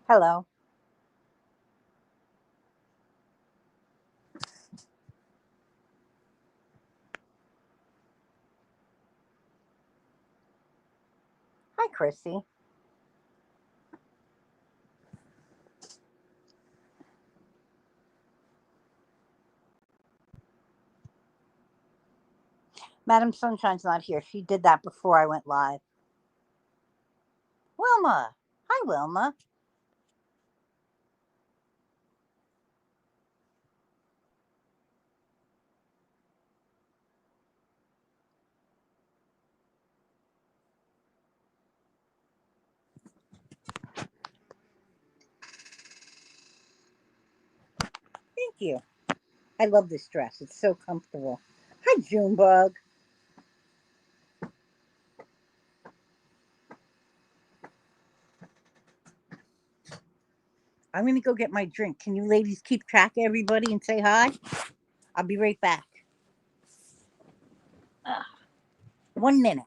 Hello. Hi, Chrissy. Madam Sunshine's not here. She did that before I went live. Wilma. Hi, Wilma. Thank you. I love this dress. It's so comfortable. Hi, Junebug. I'm going to go get my drink. Can you ladies keep track of everybody and say hi? I'll be right back. 1 minute.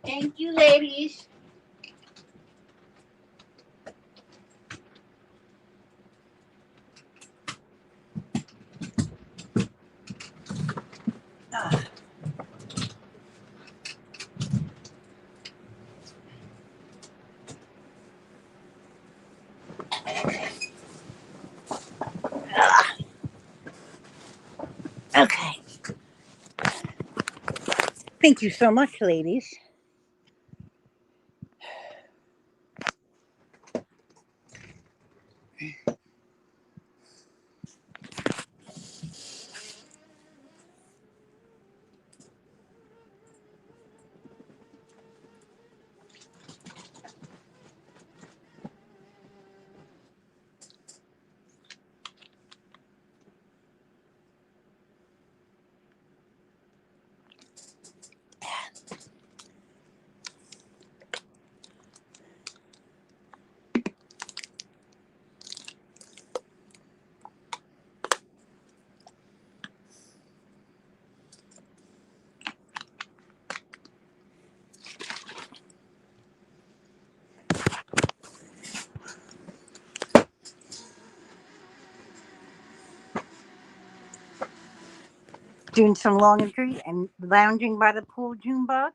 Thank you, ladies. Ah, okay. Thank you so much, ladies. Doing some laundry and lounging by the pool, Junebug?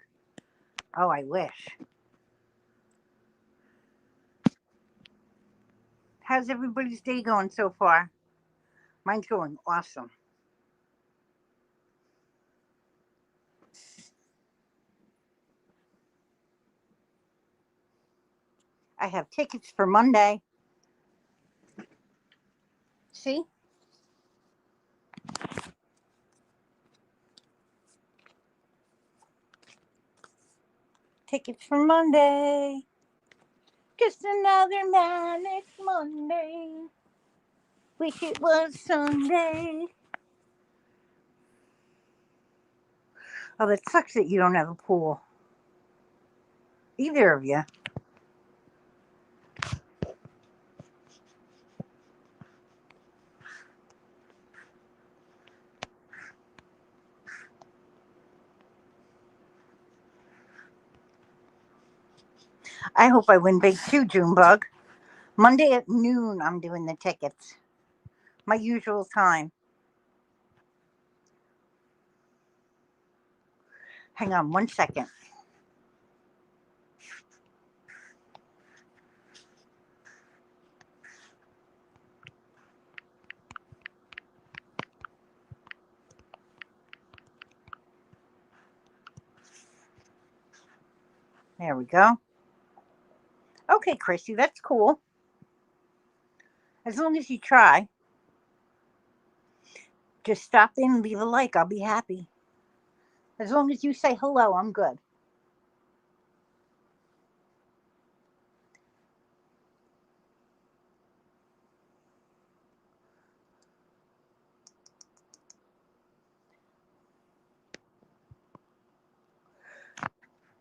Oh, I wish. How's everybody's day going so far? Mine's going awesome. I have tickets for Monday. See? Tickets for Monday. Just another manic Monday. Wish it was Sunday. Oh, that sucks that you don't have a pool. Either of you. I hope I win big too, Junebug. Monday at noon, I'm doing the tickets. My usual time. Hang on 1 second. There we go. Okay, Chrissy, that's cool. As long as you try. Just stop in and leave a like. I'll be happy. As long as you say hello, I'm good.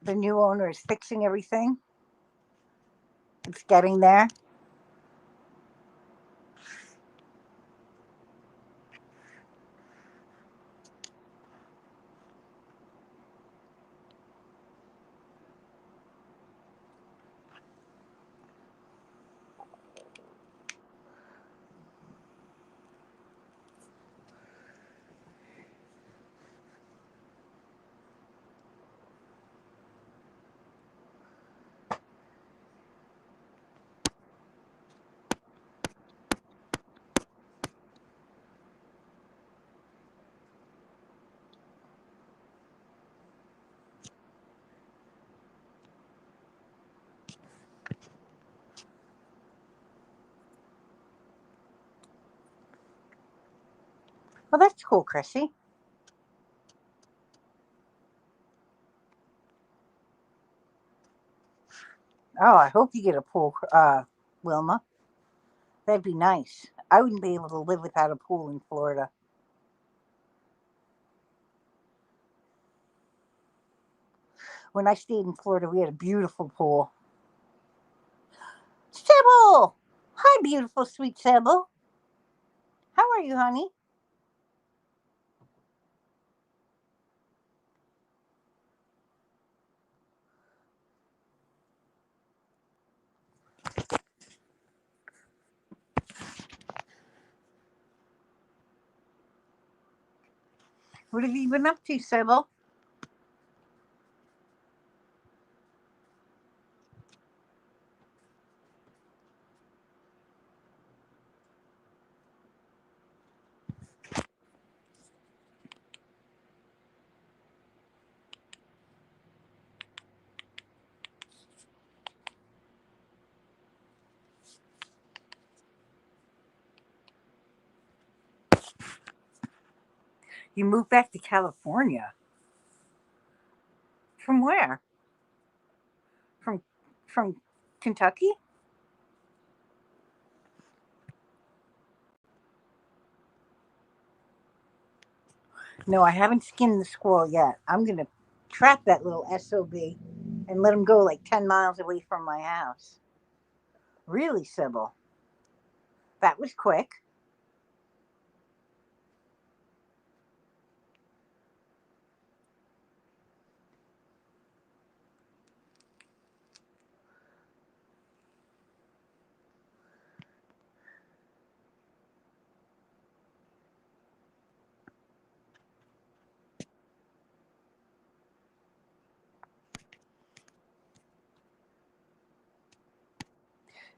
The new owner is fixing everything. It's getting there. Well, that's cool, Chrissy. Oh, I hope you get a pool, Wilma. That'd be nice. I wouldn't be able to live without a pool in Florida. When I stayed in Florida, we had a beautiful pool. Sybil! Hi, beautiful, sweet Sybil. How are you, honey? What have you been up to, Sybil? You moved back to California. From where? From from Kentucky? No, I haven't skinned the squirrel yet. I'm gonna trap that little SOB and let him go like 10 miles away from my house. Really, Sybil? That was quick.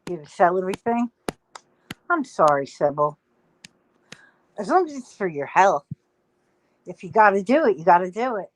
You to sell everything? I'm sorry, Sybil. As long as it's for your health. If you gotta do it, you gotta do it.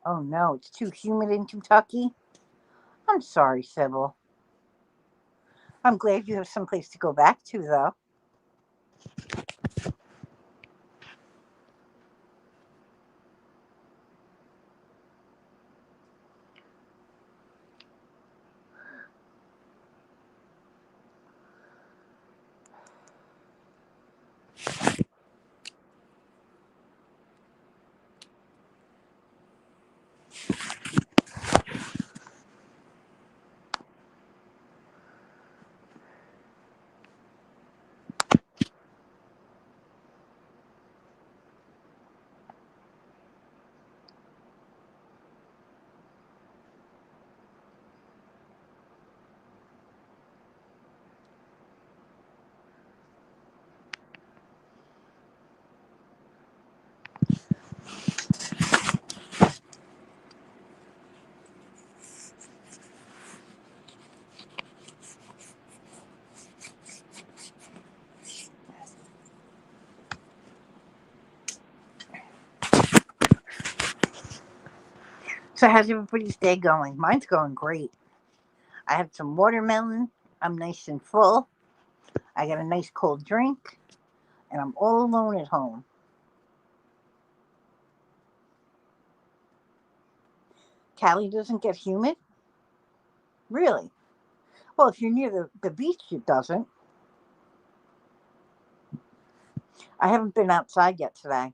Oh no, it's too humid in Kentucky. I'm sorry, Sybil. I'm glad you have someplace to go back to, though. So how's everybody's day going? Mine's going great. I had some watermelon. I'm nice and full. I got a nice cold drink, and I'm all alone at home. Cali doesn't get humid? Really? Well, if you're near the beach, it doesn't. I haven't been outside yet today.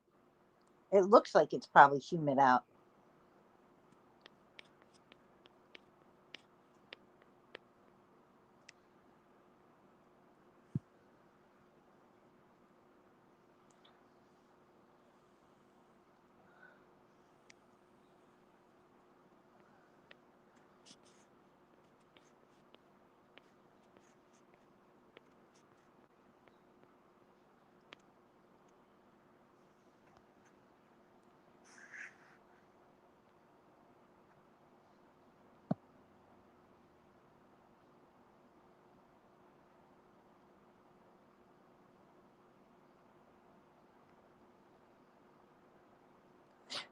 It looks like it's probably humid out.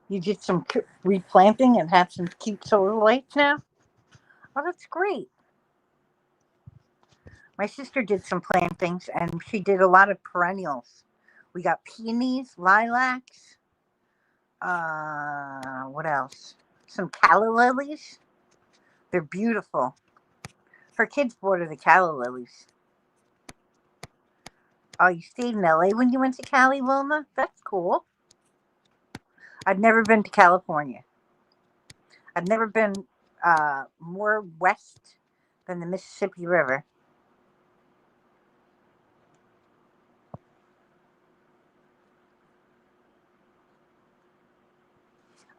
You did some replanting and have some cute solar lights now? Oh, that's great. My sister did some plantings and she did a lot of perennials. We got peonies, lilacs, what else? Some calla lilies. They're beautiful. Her kids bought her the calla lilies. Oh, you stayed in LA when you went to Cali, Wilma? That's cool. I've never been to California. I've never been more west than the Mississippi River.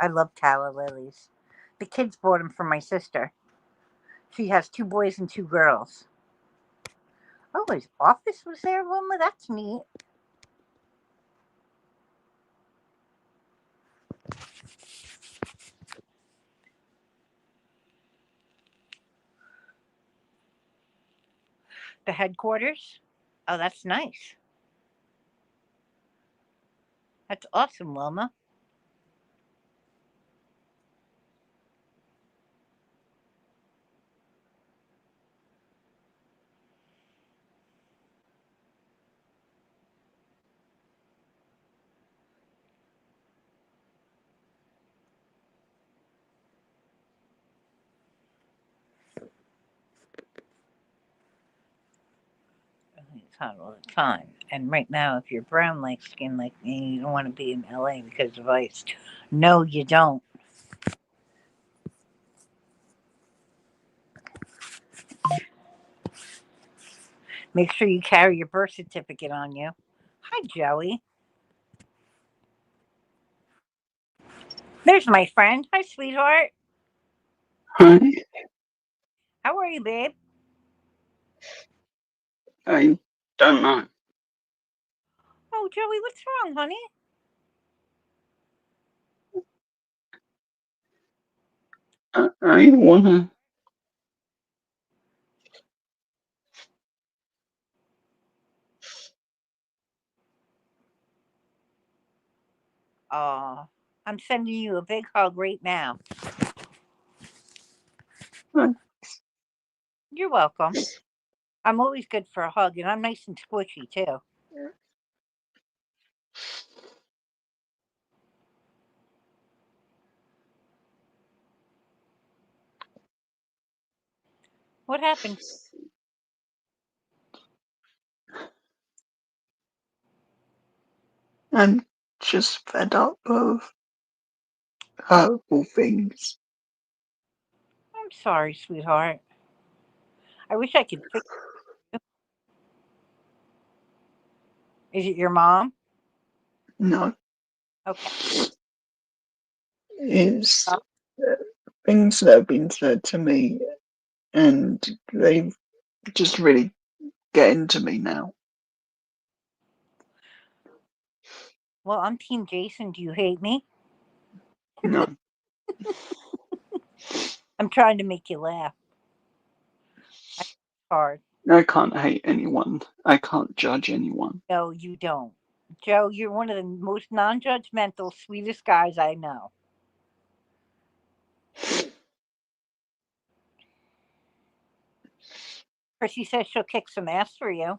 I love calla lilies. The kids bought them for my sister. She has two boys and two girls. Oh, his office was there, Wilma? That's neat. The headquarters? Oh, that's nice. That's awesome, Wilma. It's hot all the time. And right now, if you're brown like skin like me, you don't want to be in LA because of ice. No, you don't. Make sure you carry your birth certificate on you. Hi, Joey. There's my friend. Hi, sweetheart. Hi, How are you, babe? I don't know. Oh, Joey, what's wrong, honey? I wanna. Oh, I'm sending you a big hug right now. uh, You're welcome. I'm always good for a hug, and I'm nice and squishy, too. What happened? I'm just fed up of hurtful things. I'm sorry, sweetheart. I wish I could fix it. Is it your mom? No, Okay. it's Uh, things that have been said to me, and they just really get into me now. well, I'm Team Jason. Do you hate me? No, I'm trying to make you laugh. It's hard. I can't hate anyone. I can't judge anyone. No, you don't. Joe, you're one of the most non judgmental, sweetest guys I know. Chrissy says she'll kick some ass for you.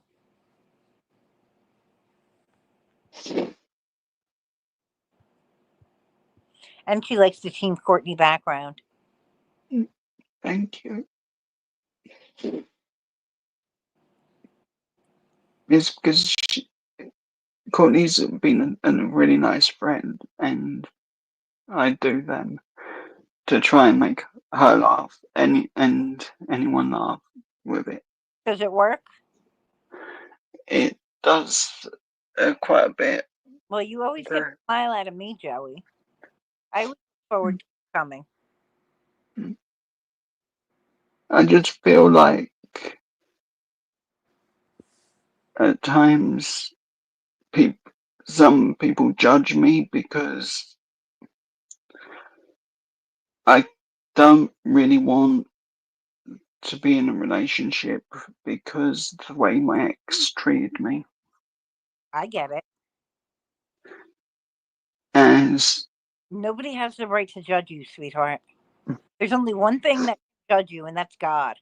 And she likes the Team Courtney background. Thank you. It's because Courtney's been a really nice friend, and I do them to try and make her laugh, and anyone laugh with it. Does it work? It does quite a bit. Well, you always get a smile out of me, Joey. I look forward to you coming. I just feel like at times some people judge me because I don't really want to be in a relationship because the way my ex treated me. I get it. As Nobody has the right to judge you, sweetheart. There's only one thing that can judge you, and that's God.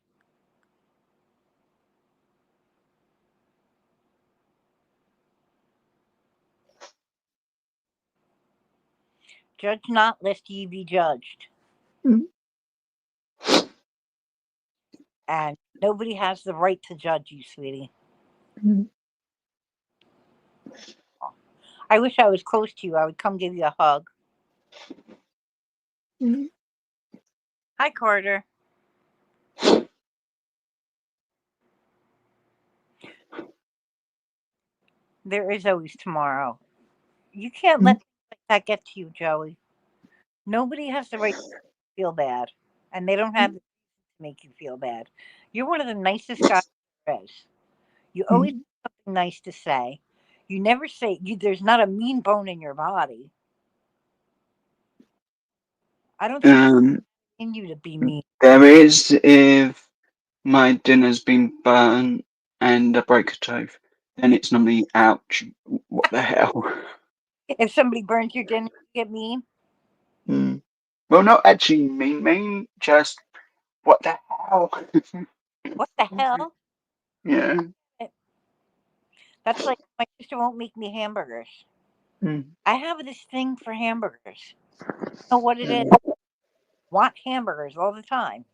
Judge not, lest ye be judged. And nobody has the right to judge you, sweetie. I wish I was close to you. I would come give you a hug. Hi, Carter. There is always tomorrow. You can't let that get to you, Joey. Nobody has the right to feel bad, and they don't have the to make you feel bad. You're one of the nicest guys there is. You always have something nice to say. You never say there's not a mean bone in your body. I don't think in you to be mean. There is if my dinner's been burnt and I break a tooth, then it's normally ouch. What the hell? If somebody burns your dinner, you get mean. Well, not actually mean, just what the hell? What the hell? Yeah. That's like my sister won't make me hamburgers. I have this thing for hamburgers. I don't know what it is. Want hamburgers all the time.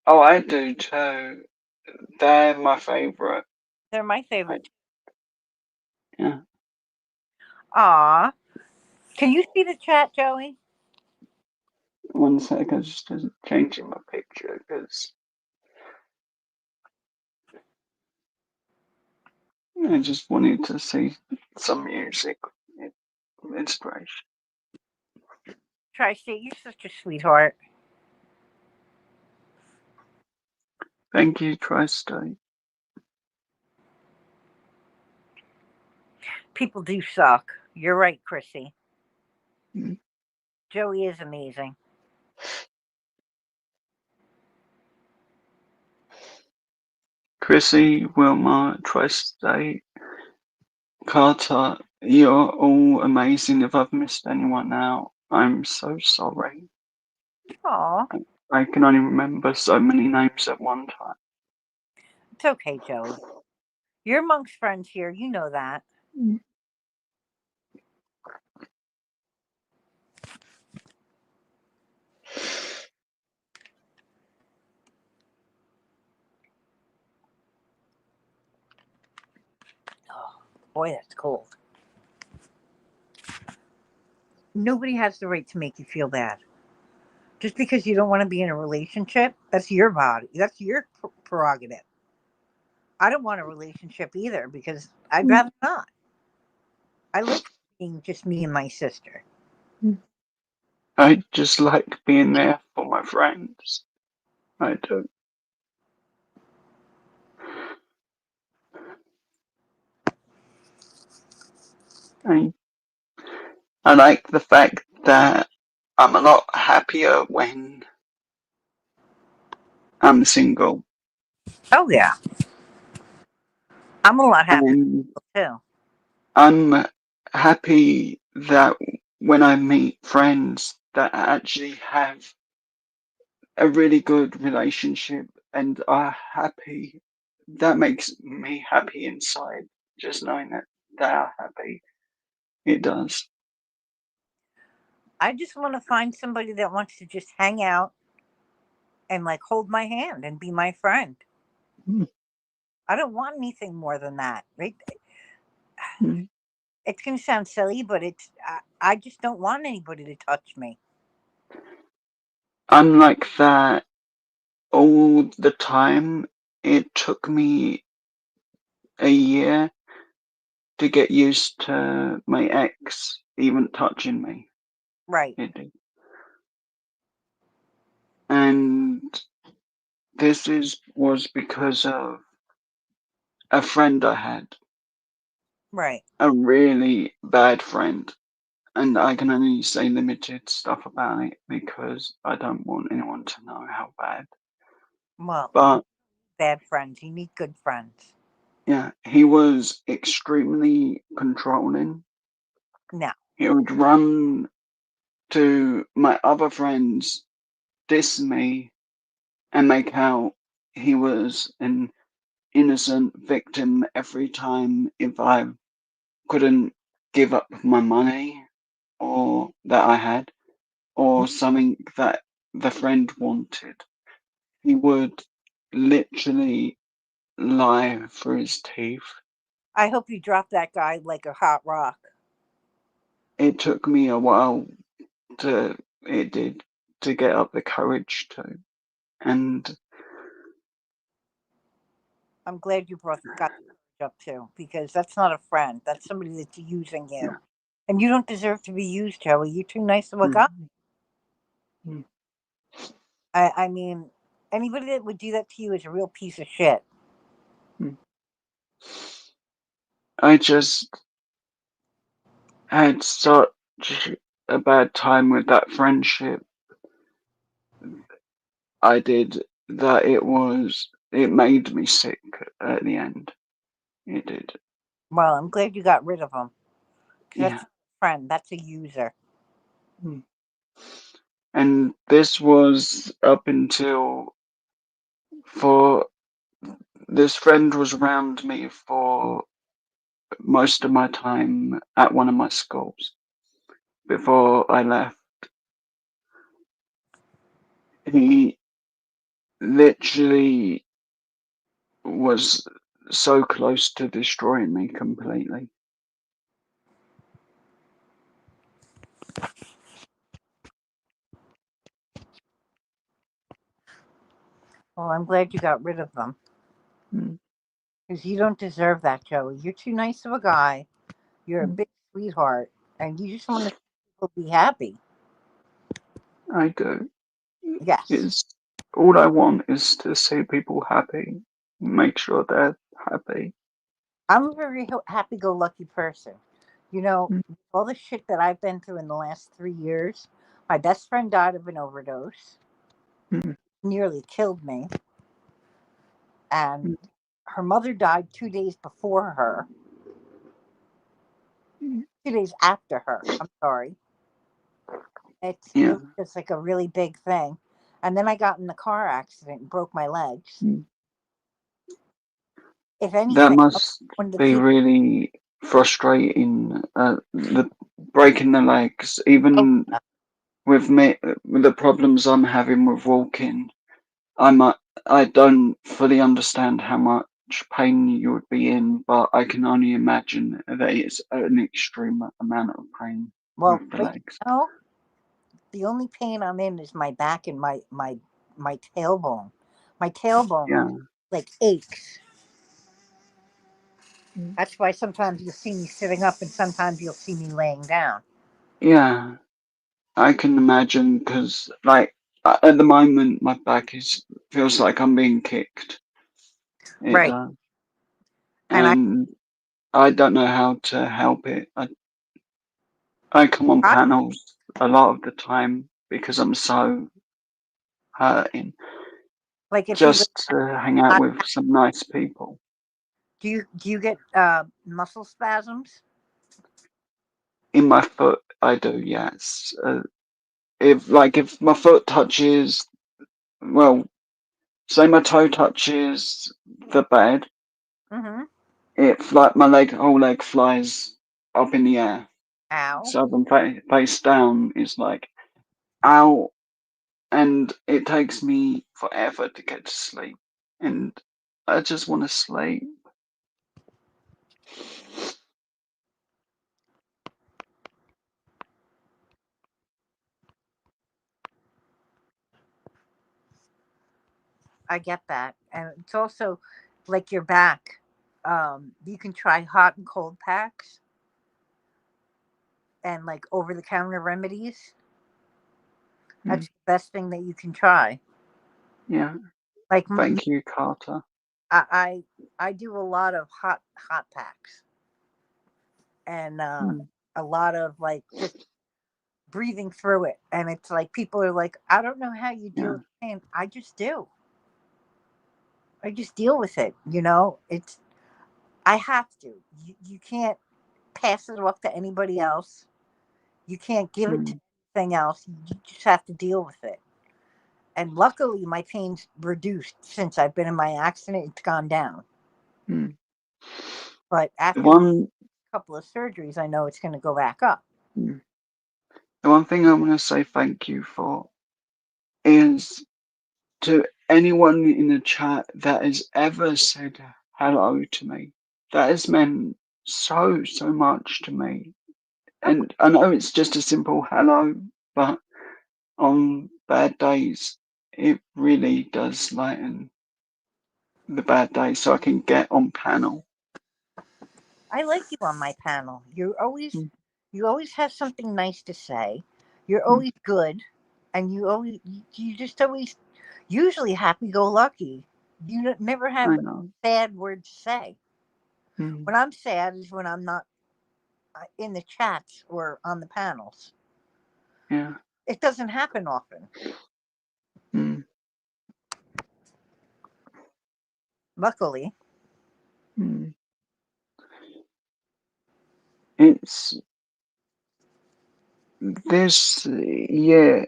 Oh, I do too. They're my favorite. They're my favorite too. Yeah. Aw. Can you see the chat, Joey? 1 sec, I just changing my picture because I just wanted to see some music inspiration. Tri-State, you're such a sweetheart. Thank you, Tri-State. People do suck. You're right, Chrissy. Joey is amazing. Chrissy, Wilma, Tri-State, Carter, you're all amazing. If I've missed anyone out, I'm so sorry. Aw. I can only remember so many names at one time. It's okay, Joey. You're amongst friends here. You know that. Oh, boy, that's cold. Nobody has the right to make you feel bad. Just because you don't want to be in a relationship, that's your body. That's your prerogative. I don't want a relationship either because I'd rather not. I like being just me and my sister. I just like being there for my friends. I do. I like the fact that I'm a lot happier when I'm single. Oh, yeah. I'm a lot happier too. I'm happy that when I meet friends that actually have a really good relationship and are happy. That makes me happy inside, just knowing that they are happy. It does. I just want to find somebody that wants to just hang out and like hold my hand and be my friend. Mm, I don't want anything more than that. Right? mm. It's going to sound silly, but I just don't want anybody to touch me. I'm like that all the time. It took me a year to get used to my ex even touching me. Right, It did. And this is was because of a friend I had, right. a really bad friend. And I can only say limited stuff about it because I don't want anyone to know how bad. Well, But bad friends. You need good friends. yeah, he was extremely controlling. No, He would run to my other friends, diss me, and make out he was an innocent victim every time if I couldn't give up my money or that I had or something that the friend wanted. He would literally lie through his teeth. I hope you drop that guy like a hot rock. It took me a while to it did to get up the courage to. And I'm glad you got the courage up too, because that's not a friend. That's somebody that's using you, yeah. and you don't deserve to be used, Joey. You're too nice of a guy. Mm, mm, I mean, anybody that would do that to you is a real piece of shit. mm. I just had such a bad time with that friendship. I did that it made me sick at the end. It did. Well, I'm glad you got rid of him, because that's Yeah. not a friend. That's a user. Mm. And this was up until for this friend was around me for most of my time at one of my schools before I left. He literally was so close to destroying me completely. Well, I'm glad you got rid of them, Mm, because you don't deserve that, Joey. You're too nice of a guy. You're a mm. big sweetheart, and you just want to see people be happy. I do. Yes. Is all I want is to see people happy, make sure they're happy. I'm a very happy-go-lucky person. You know, Mm, all the shit that I've been through in the last 3 years. My best friend died of an overdose, mm, nearly killed me, and mm, her mother died 2 days before her, mm. 2 days after her. I'm sorry. It Yeah. was just like a really big thing. And then I got in the car accident and broke my legs. Mm. If That anything, must one of the be people. really frustrating. The breaking the legs, Oh, even with me, with the problems I'm having with walking. I'm I don't fully understand how much pain you would be in, but I can only imagine that it's an extreme amount of pain well, with the right legs. now the only pain I'm in is my back and my tailbone. My tailbone Yeah, like aches. mm, That's why sometimes you'll see me sitting up and sometimes you'll see me laying down. yeah, I can imagine because like at the moment my back is feels like I'm being kicked. It Right. does, And and I don't know how to help it. I come on I panels a lot of the time because I'm so hurting, like if you just to hang out I, with some nice people. do you get muscle spasms? In my foot, I do, yes. If my foot touches well, say my toe touches the bed, Mm-hmm. it like whole leg flies up in the air. Ow. So I'm face down is like ow, and it takes me forever to get to sleep, and I just want to sleep. I get that. And it's also like your back. You can try hot and cold packs and like over the counter remedies. Mm, That's the best thing that you can try. yeah, Like thank you, Carter. I do a lot of hot packs and Mm, a lot of like just breathing through it. And it's like people are like, I don't know how you deal yeah, with pain. I just do. I just deal with it. You know, it's I have to. You can't pass it off to anybody else. You can't give it to mm, anything else. You just have to deal with it. And luckily, my pain's reduced since I've been in my accident. It's gone down. mm. But The after a one, couple of surgeries, I know it's going to go back up. mm, the one thing I want to say thank you for is to anyone in the chat that has ever said hello to me. That has meant so much to me. And I know it's just a simple hello, but on bad days, it really does lighten the bad days so I can get on panel. I like you on my panel. Mm, You always have something nice to say. You're mm, always good, and you just always usually happy go lucky. Never I have know. bad words to say. Mm, When I'm sad is when I'm not in the chats or on the panels. yeah. It doesn't happen often. Mm, Luckily, mm. It's this year,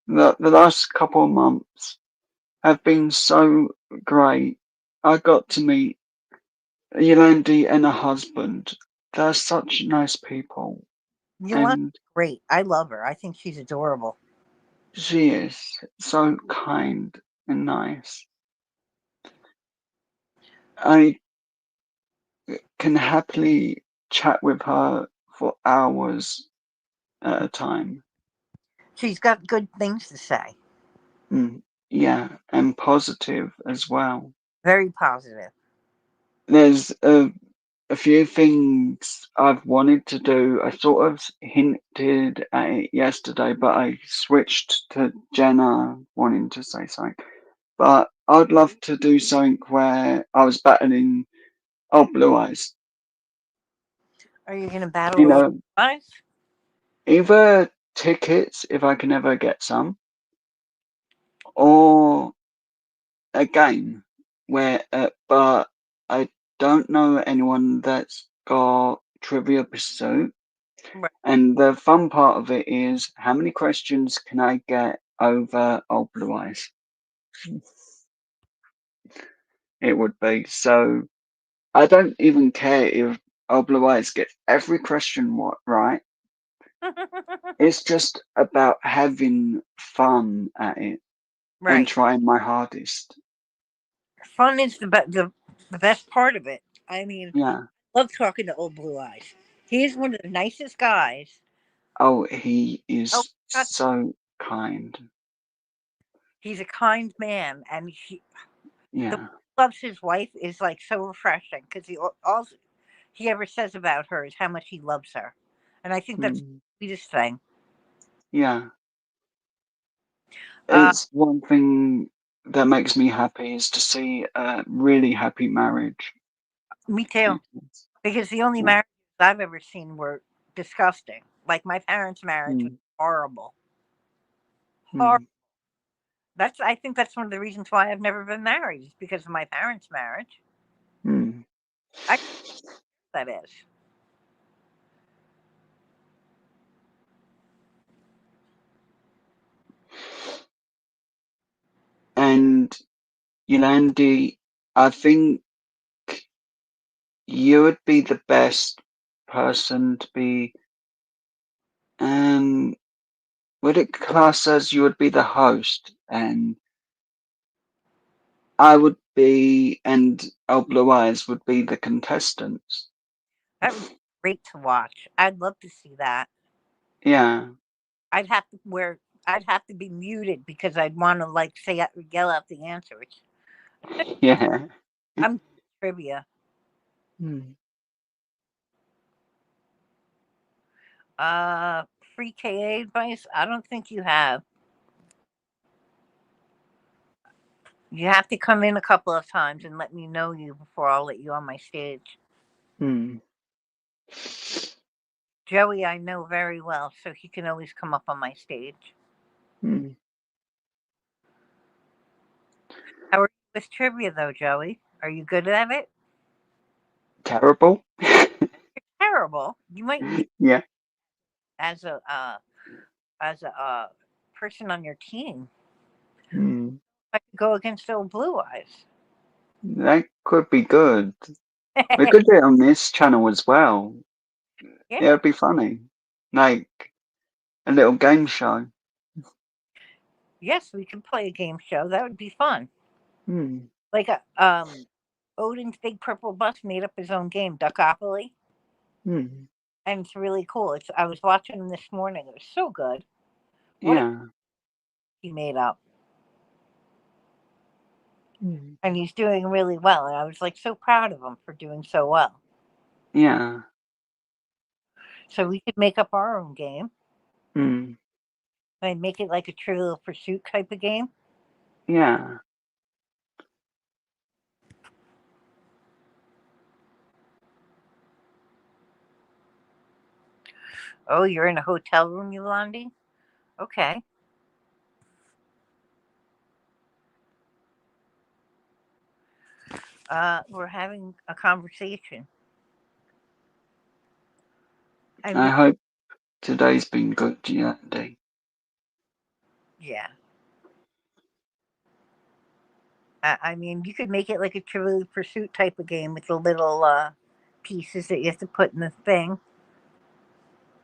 the last couple of months have been so great. I got to meet Yolandi and her husband. They're such nice people, Yolanda's and great. I love her. I think she's adorable. she is so kind and nice. I can happily chat with her for hours at a time. She's got good things to say. Mm, yeah, and positive as well. Very positive. There's a few things I've wanted to do. I sort of hinted at it yesterday, but I switched to Jenna wanting to say something. But I'd love to do something where I was battling Blue Eyes. Are you going to battle You the know, life? either tickets if I can ever get some, or a game where, but I don't know anyone that's got Trivia Pursuit. Right. And the fun part of it is how many questions can I get over Old Blue Eyes? It would be. So I don't even care if Old Blue Eyes gets every question right. It's just about having fun at it and Right. trying my hardest. Fun is the best part of it. I mean, Yeah. I love talking to old Blue Eyes. He's one of the nicest guys. Oh, he Oh, is God, so kind. he's a kind man, and the way Yeah. he loves his wife is like so refreshing because all he ever says about her is how much he loves her, and I think that's Mm, the sweetest thing. yeah. Uh, It's one thing that makes me happy is to see a really happy marriage. Me too, It's- because the only Yeah. marriages I've ever seen were disgusting. Like my parents' marriage was Mm, horrible. Horrible. mm, I think that's one of the reasons why I've never been married is because of my parents' marriage. mm. I that is. Yolandi, I think you would be the best person to be, um, would it class as you would be the host, and I would be, and El Blue Eyes would be the contestants. That would be great to watch. I'd love to see that. Yeah, I'd have to wear. I'd have to be muted because I'd want to like say yell out the answers. yeah. I'm trivia. Hmm. Uh, Free KA advice. I don't think you have. You have to come in a couple of times and let me know you before I'll let you on my stage. Hmm. Joey, I know very well, so he can always come up on my stage. Hmm. How are you with trivia, though, Joey? Are you good at it? Terrible. Terrible. You might be Yeah. as a person on your team. Hmm. I could go against old Blue Eyes. That could be good. We could do it on this channel as well. Yeah. It would be funny. Like a little game show. Yes, we could play a game show. That would be fun. Hmm. Like a Odin's Big Purple Bus made up his own game, Duckopoly, Hmm. and it's really cool. It's I was watching him this morning. It was so good. What a Yeah. he made up, Hmm. and he's doing really well. And I was like so proud of him for doing so well. Yeah. So we could make up our own game Hmm. and make it like a Trivial Pursuit type of game. Yeah. Oh, you're in a hotel room, Yolandi? Okay. We're having a conversation. I I mean, hope today's been good to you, Andy. yeah. I mean, you could make it like a Trivial Pursuit type of game with the little pieces that you have to put in the thing.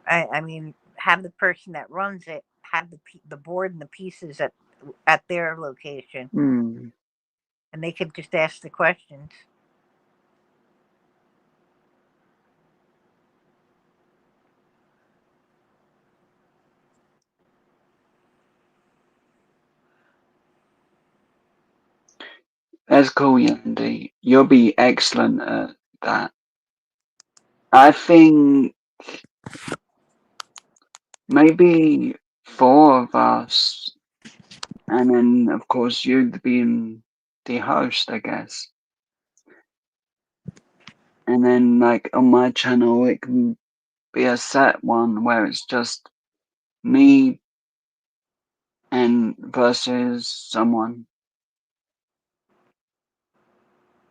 I mean, have the person that runs it have the board and the pieces at their location, Hmm. and they could just ask the questions. That's cool, Andy. You'll be excellent at that. I think maybe four of us, and then of course you being the host, I guess. And then like on my channel, it can be a set one where it's just me and versus someone,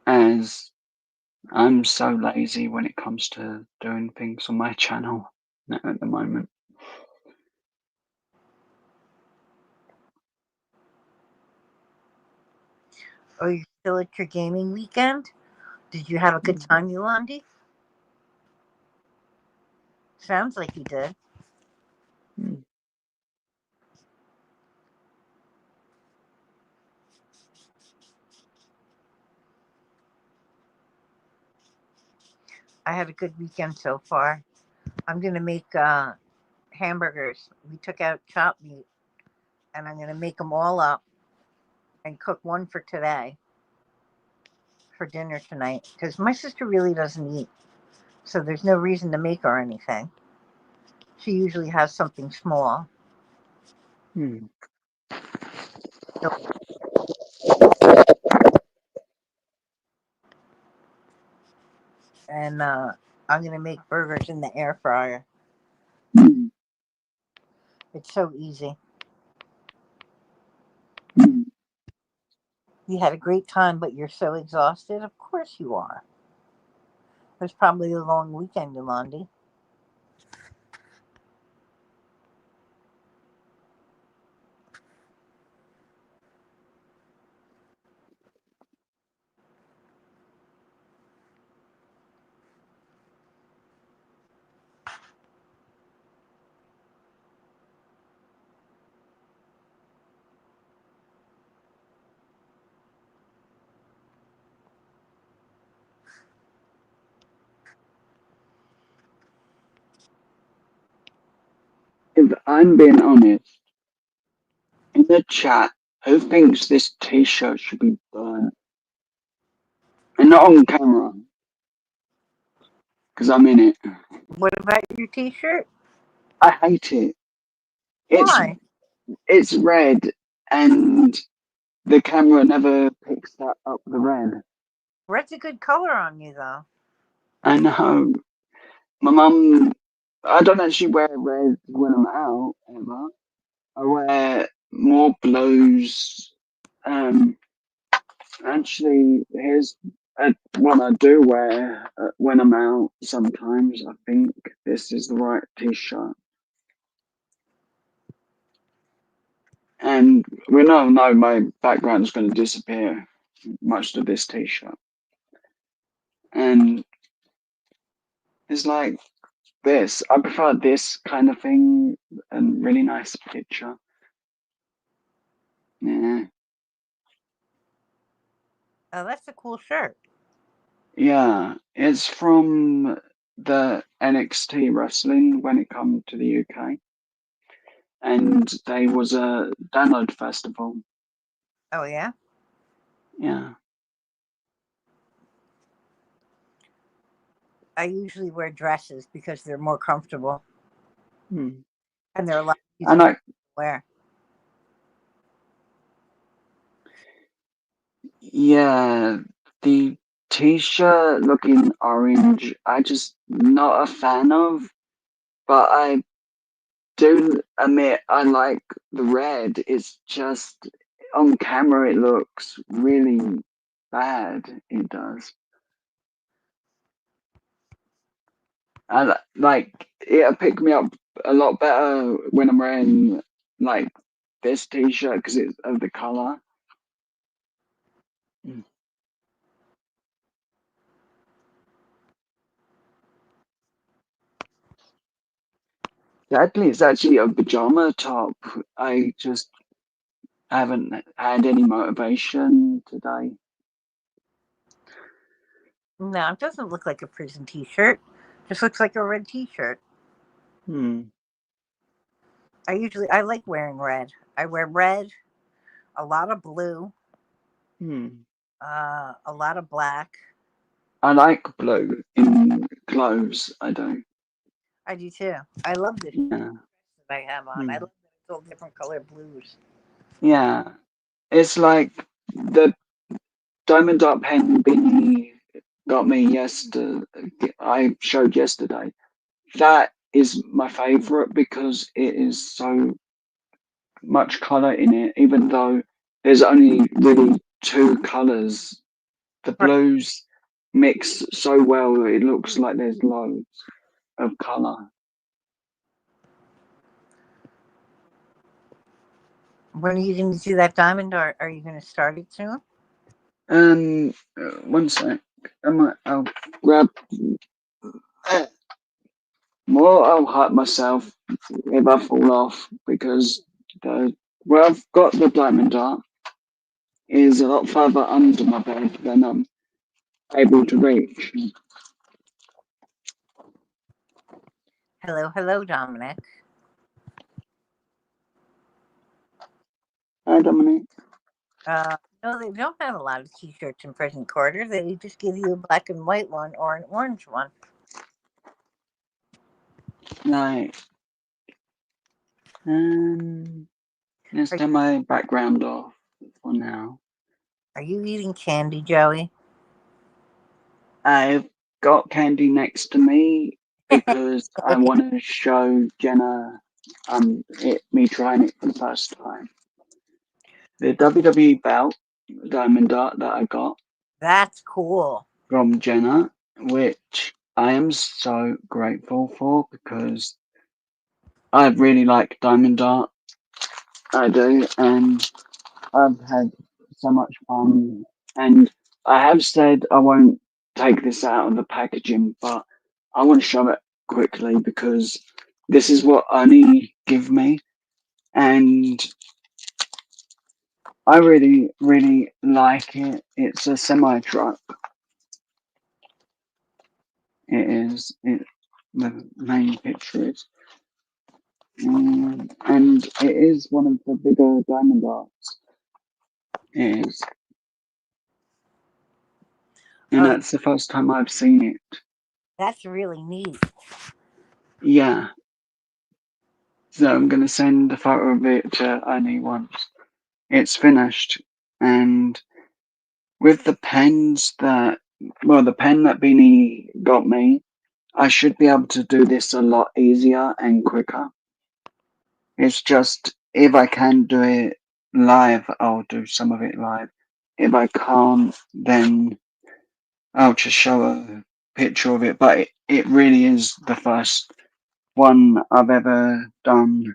as I'm so lazy when it comes to doing things on my channel at the moment. Oh, you're still at your gaming weekend? Did you have a good Mm. time, Yolandi? Sounds like you did. Mm. I had a good weekend so far. I'm gonna make hamburgers. We took out chopped meat, and I'm gonna make them all up and cook one for today for dinner tonight. Because my sister really doesn't eat, so there's no reason to make her anything. She usually has something small. Mm. So- And I'm gonna make burgers in the air fryer. Mm. It's so easy. Mm. You had a great time, but you're so exhausted. Of course you are. It was probably a long weekend, Yolandi. if I'm being honest, in the chat, who thinks this t-shirt should be burnt? And not on camera, because I'm in it. What about your T-shirt? I hate it. It's Why? it's red, and the camera never picks that up the red. Red's a good color on you, though. I know. My mum, I don't actually wear red when I'm out ever. I wear more blues. Um, Actually, here's one I do wear when I'm out sometimes. I think this is the right t-shirt. And we know my background is going to disappear most of this t-shirt. And it's like this. I prefer this kind of thing and really nice picture. Yeah. Oh, that's a cool shirt. Yeah. It's from the NXT wrestling when it come to the UK. And they was a download festival. Oh yeah. Yeah. I usually wear dresses because they're more comfortable Hmm. and they're a lot easier And to I, wear. yeah, the t-shirt looking orange, I just not a fan of, but I do admit I like the red. It's just on camera it looks really bad. It does. And like it'll pick me up a lot better when I'm wearing like this t-shirt because it's of the color. Sadly, it's actually a pajama top. I just haven't had any motivation today. No, it doesn't look like a prison T-shirt. Just looks like a red T-shirt. Hmm. I like wearing red. I wear red, a lot of blue, Hmm. a lot of black. I like blue in clothes. I do. I do too. I love this Yeah. that I have on. I Hmm. love that it's all different color blues. Yeah. It's like the diamond dot pen beanie got me yesterday. I showed yesterday. That is my favorite because it is so much color in it, even though there's only really two colors. The Right. blues mix so well, it looks like there's loads of color. When are you going to do that diamond, or are you going to start it soon? One sec. I'll grab. Uh, More, I'll hurt myself if I fall off because where I've got the diamond dart is a lot further under my bed than I'm able to reach. Hello, hello, Dominic. Hi, Dominic. No, they don't have a lot of T-shirts in Present Quarter. They just give you a black and white one or an orange one. Right. Let's Are, turn my background off for now. are you eating candy, Joey? I've got candy next to me because I want to show Jenna me trying it for the first time. The WWE belt, Diamond Dart that I got That's cool. from Jenna, which I am so grateful for because I really like Diamond Dart. I do, and I've had so much fun. And I have said I won't take this out of the packaging, but I want to show it quickly because this is what Ernie give me, and I really, really like it. It's a semi truck. It is. The main picture is. and it is one of the bigger diamond arts. It is, and Oh, that's the first time I've seen it. that's really neat. Yeah, so I'm gonna send a photo of it to Annie once it's finished, and with the pens that, well, the pen that Beanie got me, I should be able to do this a lot easier and quicker. It's just if I can do it live, I'll do some of it live. If I can't, then I'll just show a picture of it. But it really is the first one I've ever done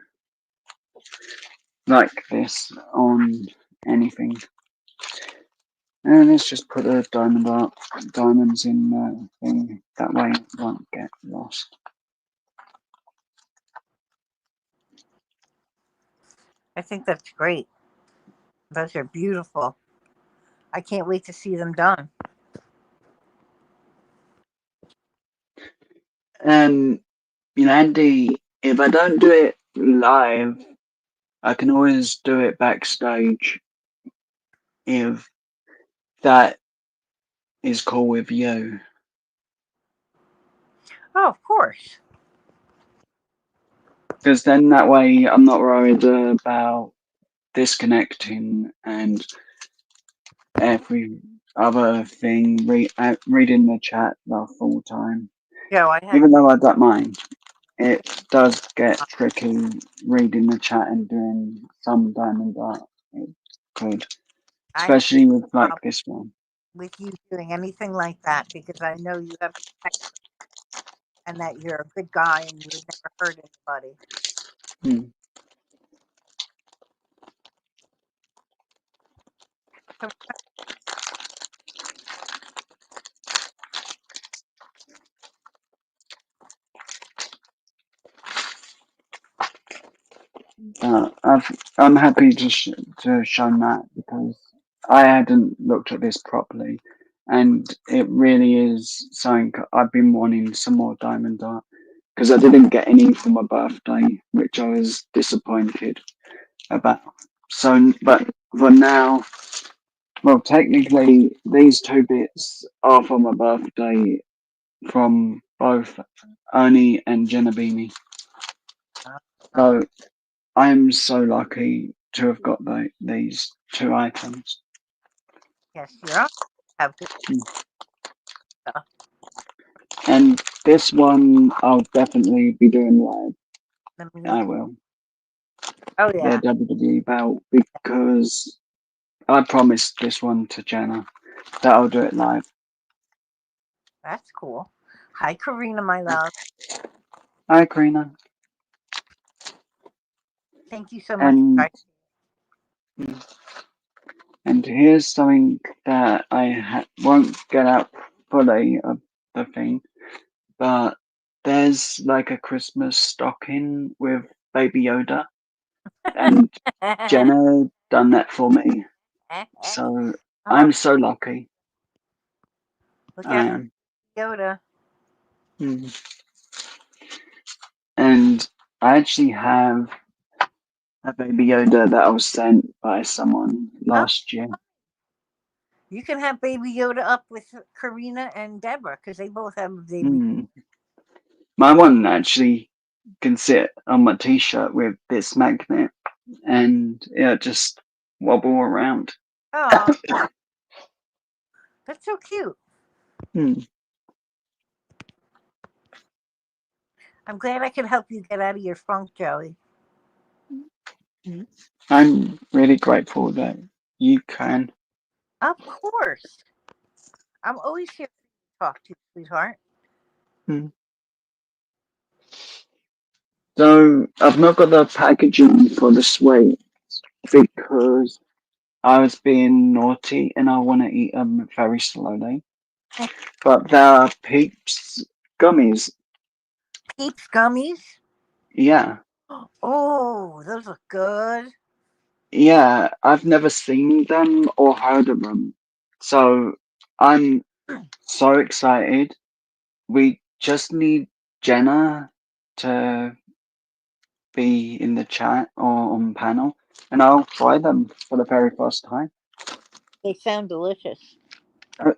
like this on anything. And let's just put a diamonds in the thing. That way it won't get lost. I think that's great. Those are beautiful. I can't wait to see them done. And Andy, if I don't do it live, I can always do it backstage if that is cool with you. Oh, of course. Because then that way I'm not worried about disconnecting and every other thing, reading the chat the full time. Joe, I have Even though I don't mind, it does get tricky reading the chat and doing some diamond art. It could, I have especially with no like problem this one. with you doing anything like that because I know you have and that you're a good guy and you would never hurt anybody. Hmm. So, I'm happy to show Matt because I hadn't looked at this properly, and it really is something I've been wanting some more diamond art because I didn't get any for my birthday, which I was disappointed about. So, but for now, well, technically these two bits are for my birthday from both Ernie and Jenna Beanie. uh, uh, So I'm so lucky to have got these two items. yes, you're on. Have good stuff. And this one I'll definitely be doing live. Let me I look. will. Oh The yeah, WWE belt because I promised this one to Jenna that I'll do it live. that's cool. Hi, Karina, my love. Hi, Karina. Thank you so much. And and here's something that I won't get out fully of the thing, but there's like a Christmas stocking with Baby Yoda, and Jenna done that for me. So Oh, I'm so lucky. look I out, am. Yoda. Mm. And I actually have a Baby Yoda that I was sent by someone Oh, last year. you can have Baby Yoda up with Karina and Deborah because they both have a baby. Mm. My one actually can sit on my t-shirt with this magnet and yeah, just wobble around. Oh, that's so cute. Mm. I'm glad I could help you get out of your funk, Joey. I'm really grateful that you can. Of course. I'm always here to talk to you, sweetheart. Mm. So I've not got the packaging for the sweet because I was being naughty and I want to eat them very slowly. But there are Peeps gummies. Peeps gummies. Yeah, Oh, those look good. yeah. I've never seen them or heard of them, so I'm so excited. We just need Jenna to be in the chat or on panel, and I'll try them for the very first time. They sound delicious.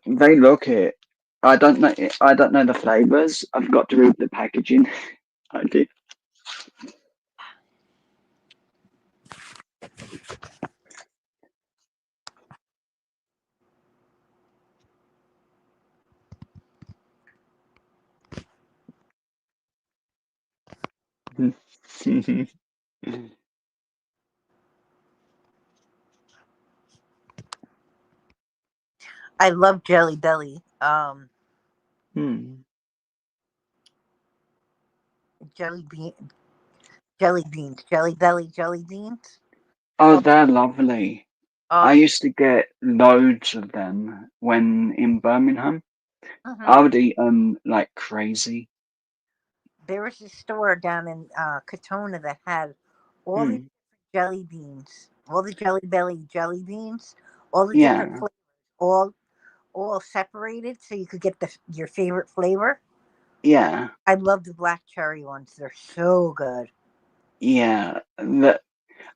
They look it. I don't know. I don't know the flavors. I've got to read the packaging. I did. I love Jelly Belly. Hmm. Jelly bean, jelly beans, Jelly Belly jelly beans. Oh, Oh, they're lovely. I oh, used to get loads of them when in Birmingham. hmm. I would eat them like crazy. There was a store down in Katona that had all the Hmm. jelly beans, all the Jelly Belly jelly beans, all the different Yeah, flavors, all all separated, so you could get your favorite flavor. yeah, I love the black cherry ones; they're so good. yeah.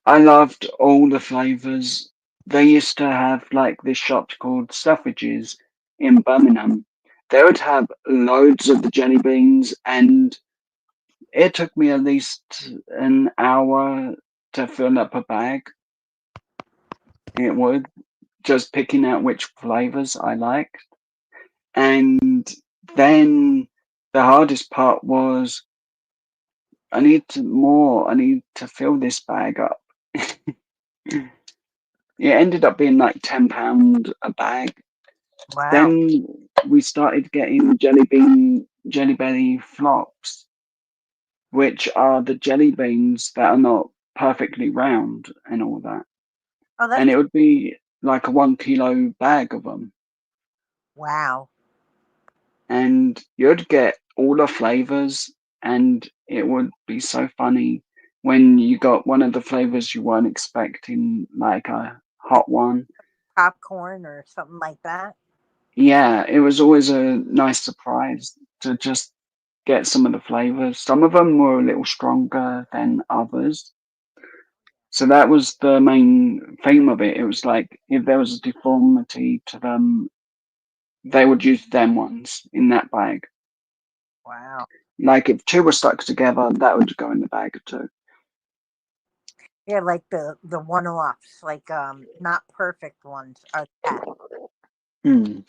I loved all the flavors. They used to have like this shop called Suffrages in Birmingham. They would have loads of the jelly beans, and it took me at least an hour to fill up a bag. It would just picking out which flavors I liked. And then the hardest part was I need to fill this bag up. It ended up being like £10 a bag. Wow. Then we started getting jelly belly flops, which are the jelly beans that are not perfectly round and all that. Oh, And that's it would be like a 1 kilo bag of them. wow. And you'd get all the flavors, and it would be so funny when you got one of the flavors you weren't expecting, like a hot one. Popcorn or something like that. Yeah, it was always a nice surprise to just get some of the flavors. Some of them were a little stronger than others. So that was the main theme of it. It was like if there was a deformity to them, they would use them ones in that bag. Wow. Like if two were stuck together, that would go in the bag of two. Yeah, like the one offs, like not perfect ones are that. Hmm.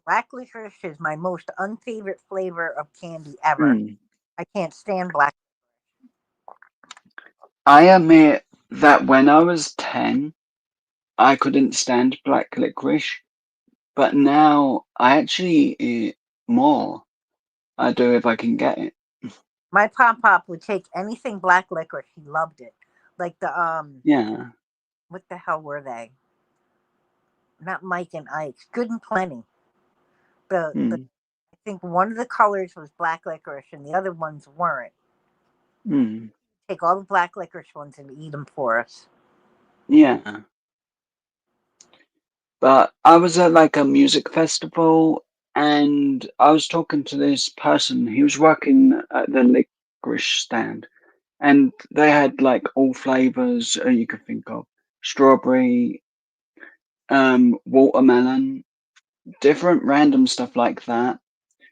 Black licorice is my most unfavorite flavor of candy ever. Hmm. I can't stand black. I admit that when I was 10, I couldn't stand black licorice, but now I actually eat more. I do if I can get it. My pop would take anything black licorice. He loved it. Like the Yeah. what the hell were they? Not Mike and Ike's. Good and Plenty. The Hmm. I think one of the colors was black licorice and the other ones weren't. Hmm. Take all the black licorice ones and eat them for us. Yeah. But I was at like a music festival and I was talking to this person. He was working at the licorice stand and they had like all flavors you could think of: strawberry, watermelon, different random stuff like that.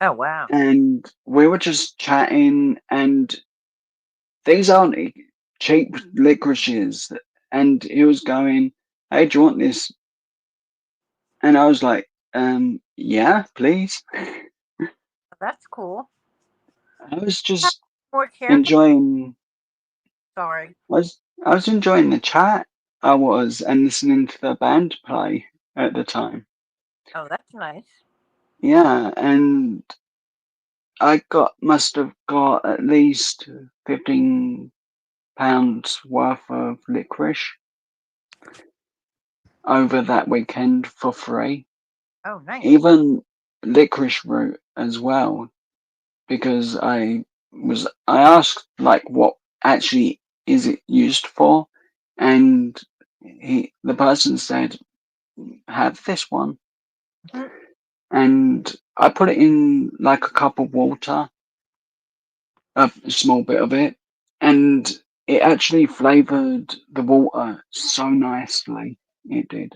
Oh wow. And we were just chatting, and these aren't cheap licorices. And he was going, "Hey, do you want this?" And I was like, yeah, please." That's cool. I was Have just more careful. enjoying. Sorry. I was enjoying the chat. I was, and listening to the band play at the time. Oh, that's nice. Yeah, and I must have got at least £15 worth of licorice over that weekend for free. Oh, nice. Even licorice root as well, because I asked like what actually is it used for, and the person said have this one, Mhm. and I put it in like a cup of water, a small bit of it, and it actually flavored the water so nicely. It did.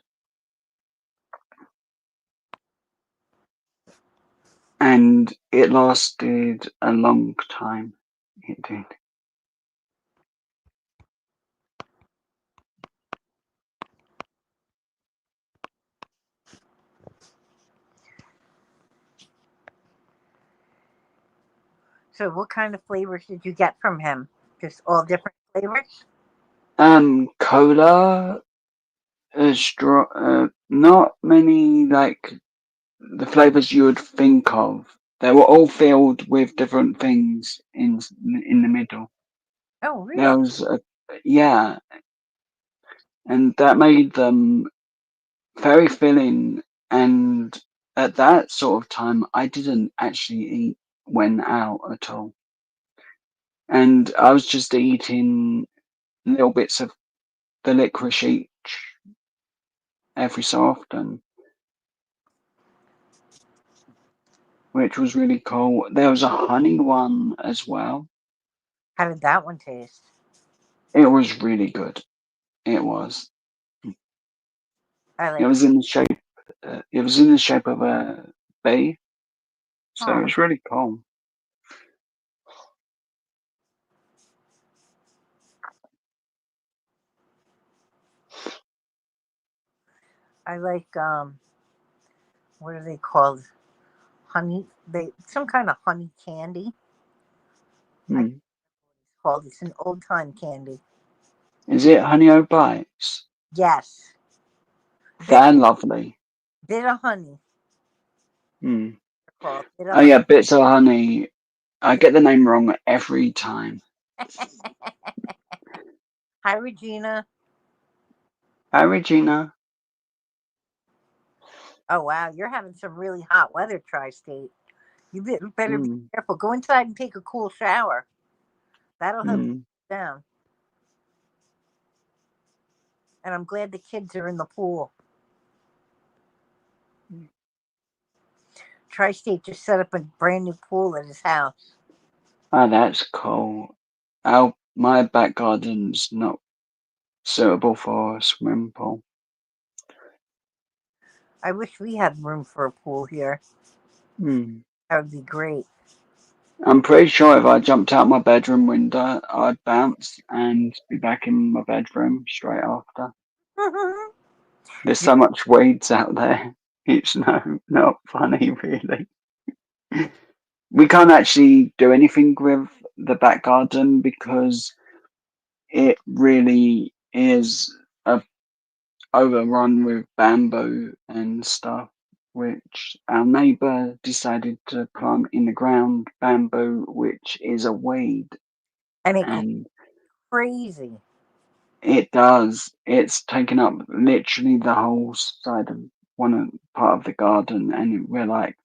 And it lasted a long time. It did. So, what kind of flavors did you get from him? Just all different flavors? Cola, not many like the flavors you would think of. They were all filled with different things in the middle. Oh, really? There was yeah, and that made them very filling. And at that sort of time, I didn't actually eat when out at all, and I was just eating little bits of the licorice each every so often, which was really cool. There was a honey one as well. How did that one taste? It was really good. It was. I It like. was in the shape. It was in the shape of a bee, so it Oh, was really cool. I like. What are they called? Honey. They some kind of honey candy. I Hmm. called. It's an old time candy. Is it Honey O Bites? Yes, bit They're lovely. bit of honey. Hmm. They're called bit Oh of yeah, bits of honey. I get the name wrong every time. honey. Hi, Regina. Hi, Regina. Oh wow, you're having some really hot weather, Tri-State. Better be Hmm. careful. Go inside and take a cool shower. That'll help Hmm. you down. And I'm glad the kids are in the pool. Tri-State just set up a brand new pool at his house. Oh, that's cool. My back garden's not suitable for a swimming pool. I wish we had room for a pool here. Hmm. That would be great. I'm pretty sure if I jumped out my bedroom window, I'd bounce and be back in my bedroom straight after. There's so much weeds out there. It's not funny, really. We can't actually do anything with the back garden because it really is overrun with bamboo and stuff, which our neighbour decided to plant in the ground bamboo, which is a weed, And it grew and crazy. it does. It's taken up literally the whole side of part of the garden, and we're like,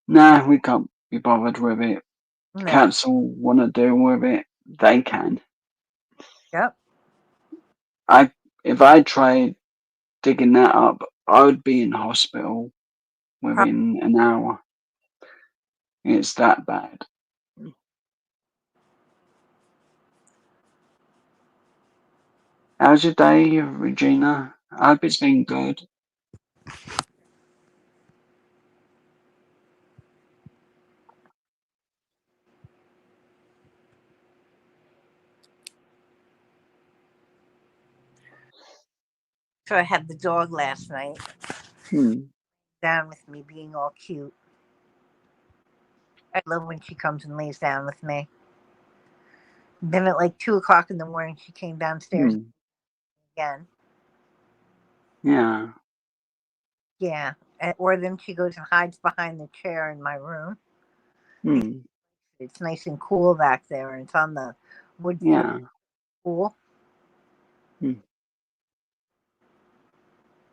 nah, we can't be bothered with it. No. Council want to deal with it, they can. Yep. I if I tried digging that up, I would be in hospital Pro- within an hour. It's that bad. How's your day, Regina? I hope it's been good. So I had the dog last night Hmm. down with me, being all cute. I love when she comes and lays down with me. Then at like 2 o'clock in the morning, she came downstairs Hmm. again. Yeah. Yeah. Or then she goes and hides behind the chair in my room. Hmm. It's nice and cool back there, and it's on the wood floor Yeah. pool. Hmm.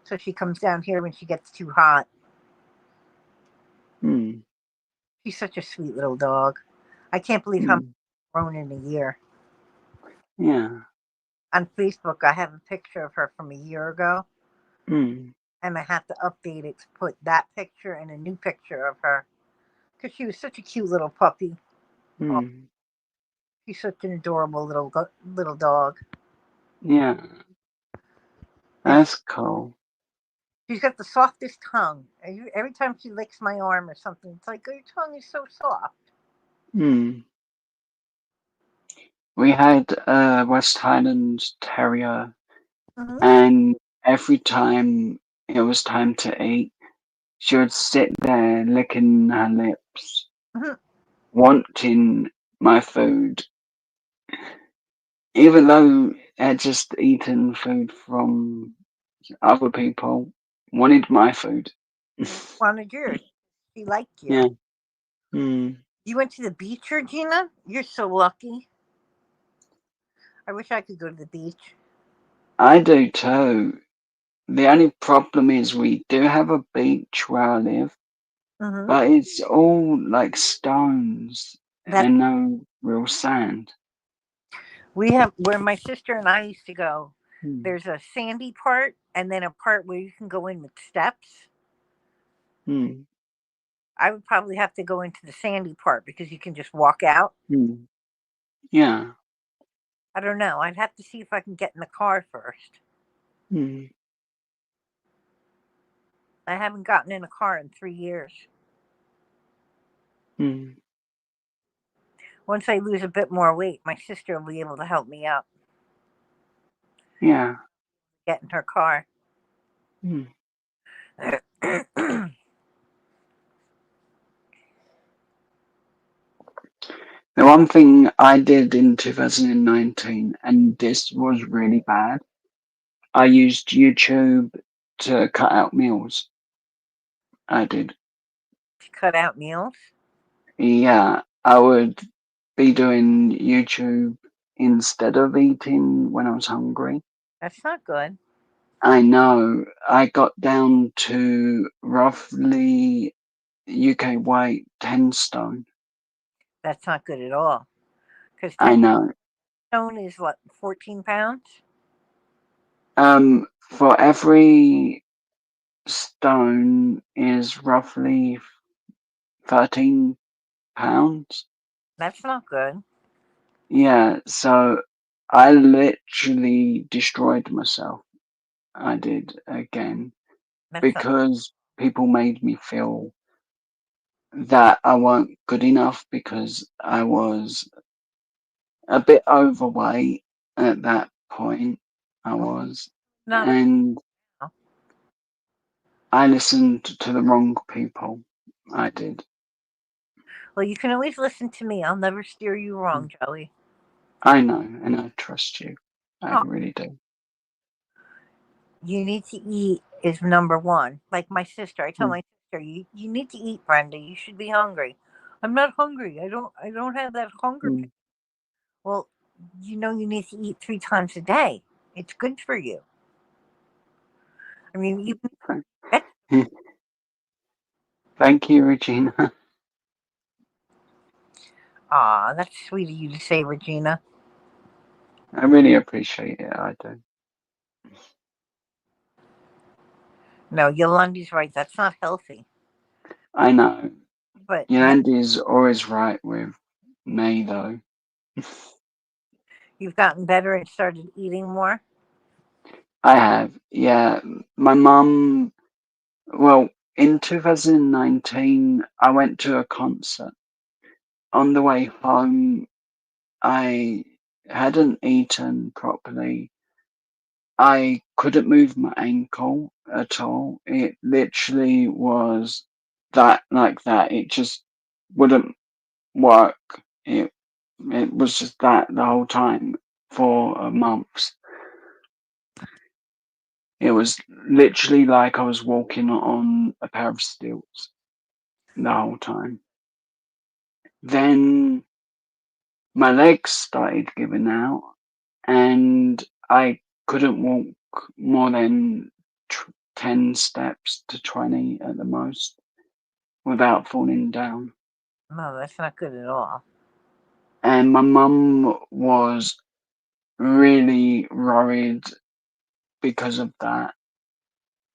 So she comes down here when she gets too hot. Hmm. She's such a sweet little dog. I can't believe how much Hmm. she's grown in a year. Yeah. On Facebook, I have a picture of her from a year ago, Hmm. and I have to update it to put that picture and a new picture of her because she was such a cute little puppy. Oh, Hmm. She's such an adorable little dog. Yeah, And that's cool. she's got the softest tongue. Every time she licks my arm or something, it's like, oh, your tongue is so soft. Hmm. We had a West Highland Terrier, Hmm. and every time it was time to eat, she would sit there licking her lips, Hmm. wanting my food, even though I had just eaten food from other people, wanted my food. Wanted yours. She liked you. Yeah. Hmm. You went to the beach, Regina? You're so lucky. I wish I could go to the beach. I do too. The only problem is we do have a beach where I live, Hmm. but it's all like stones That and no real sand. we have where my sister and I used to go. Hmm. There's a sandy part and then a part where you can go in with steps. Hmm. I would probably have to go into the sandy part because you can just walk out. Hmm. Yeah. I don't know. I'd have to see if I can get in the car first. Hmm. I haven't gotten in a car in 3 years. Hmm. Once I lose a bit more weight, my sister will be able to help me out, Yeah. get in her car. Hmm. The one thing I did in 2019, and this was really bad, I used YouTube to cut out meals. I did. Cut out meals. Yeah, I would be doing YouTube instead of eating when I was hungry. That's not good. I know. I got down to roughly UK weight 10 stone. That's not good at all. Because I 10 know. stone is what, 14 pounds? For every stone is roughly 13 pounds. That's not good. Yeah, so I literally destroyed myself. I did again That's not. because people made me feel that I weren't good enough because I was a bit overweight at that point. I was, Not and a. I listened to the wrong people. I did. Well, you can always listen to me. I'll never steer you wrong, Joey. I know, and I trust you. I Oh, really do. you need to eat is number one. Like my sister, I tell Mm, my sister, you need to eat, Brenda. You should be hungry. I'm not hungry. I don't have that hunger pain. mm. Well, you need to eat 3 times a day. It's good for you. I mean, even Thank you, Regina. ah, that's sweet of you to say, Regina. I really appreciate it. I do. No, Yolandi's right. That's not healthy. I know. But Yolanda's always right with me, though. you've gotten better and started eating more. I have. Yeah. My mum, well, in 2019, I went to a concert. On the way home, I hadn't eaten properly. I couldn't move my ankle at all. It literally was that like that. It just wouldn't work. It it was just that the whole time for months. It was literally like I was walking on a pair of stilts the whole time. Then my legs started giving out, and I couldn't walk more than 10 steps to 20 at the most without falling down. No, that's not good at all. And my mum was really worried because of that.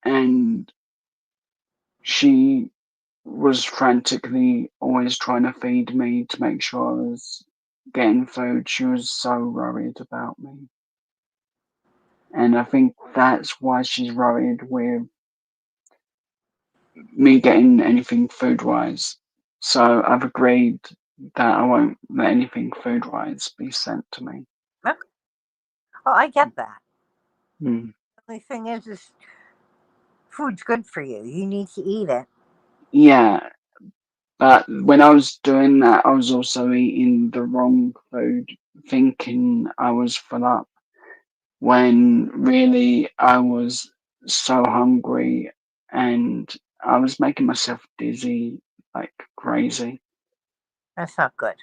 And she was frantically always trying to feed me to make sure I was getting food, she was so worried about me. And I think that's why she's worried with me getting anything food wise. So I've agreed that I won't let anything food wise be sent to me. Okay. Oh, I get that. Mm. The only thing is food's good for you. You need to eat it. Yeah, but when I was doing that, I was also eating the wrong food, thinking I was full up, when really I was so hungry and I was making myself dizzy like crazy. That's not good.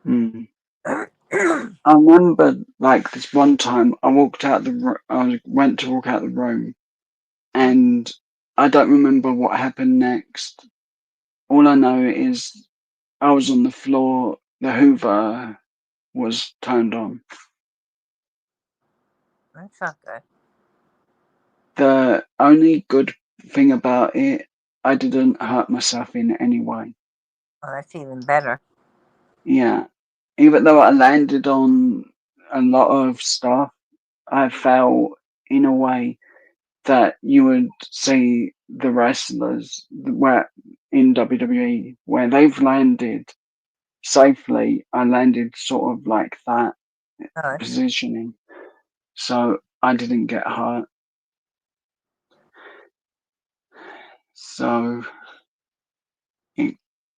Mm. I remember like this one time I walked out I went to walk out the room and I don't remember what happened next. All I know is I was on the floor, the Hoover was turned on. That's not good. The only good thing about it, I didn't hurt myself in any way. Well, that's even better. Yeah. Even though I landed on a lot of stuff, I fell in a way that you would see the wrestlers where in WWE where they've landed safely. I landed sort of like that Oh, that's positioning, so I didn't get hurt. So it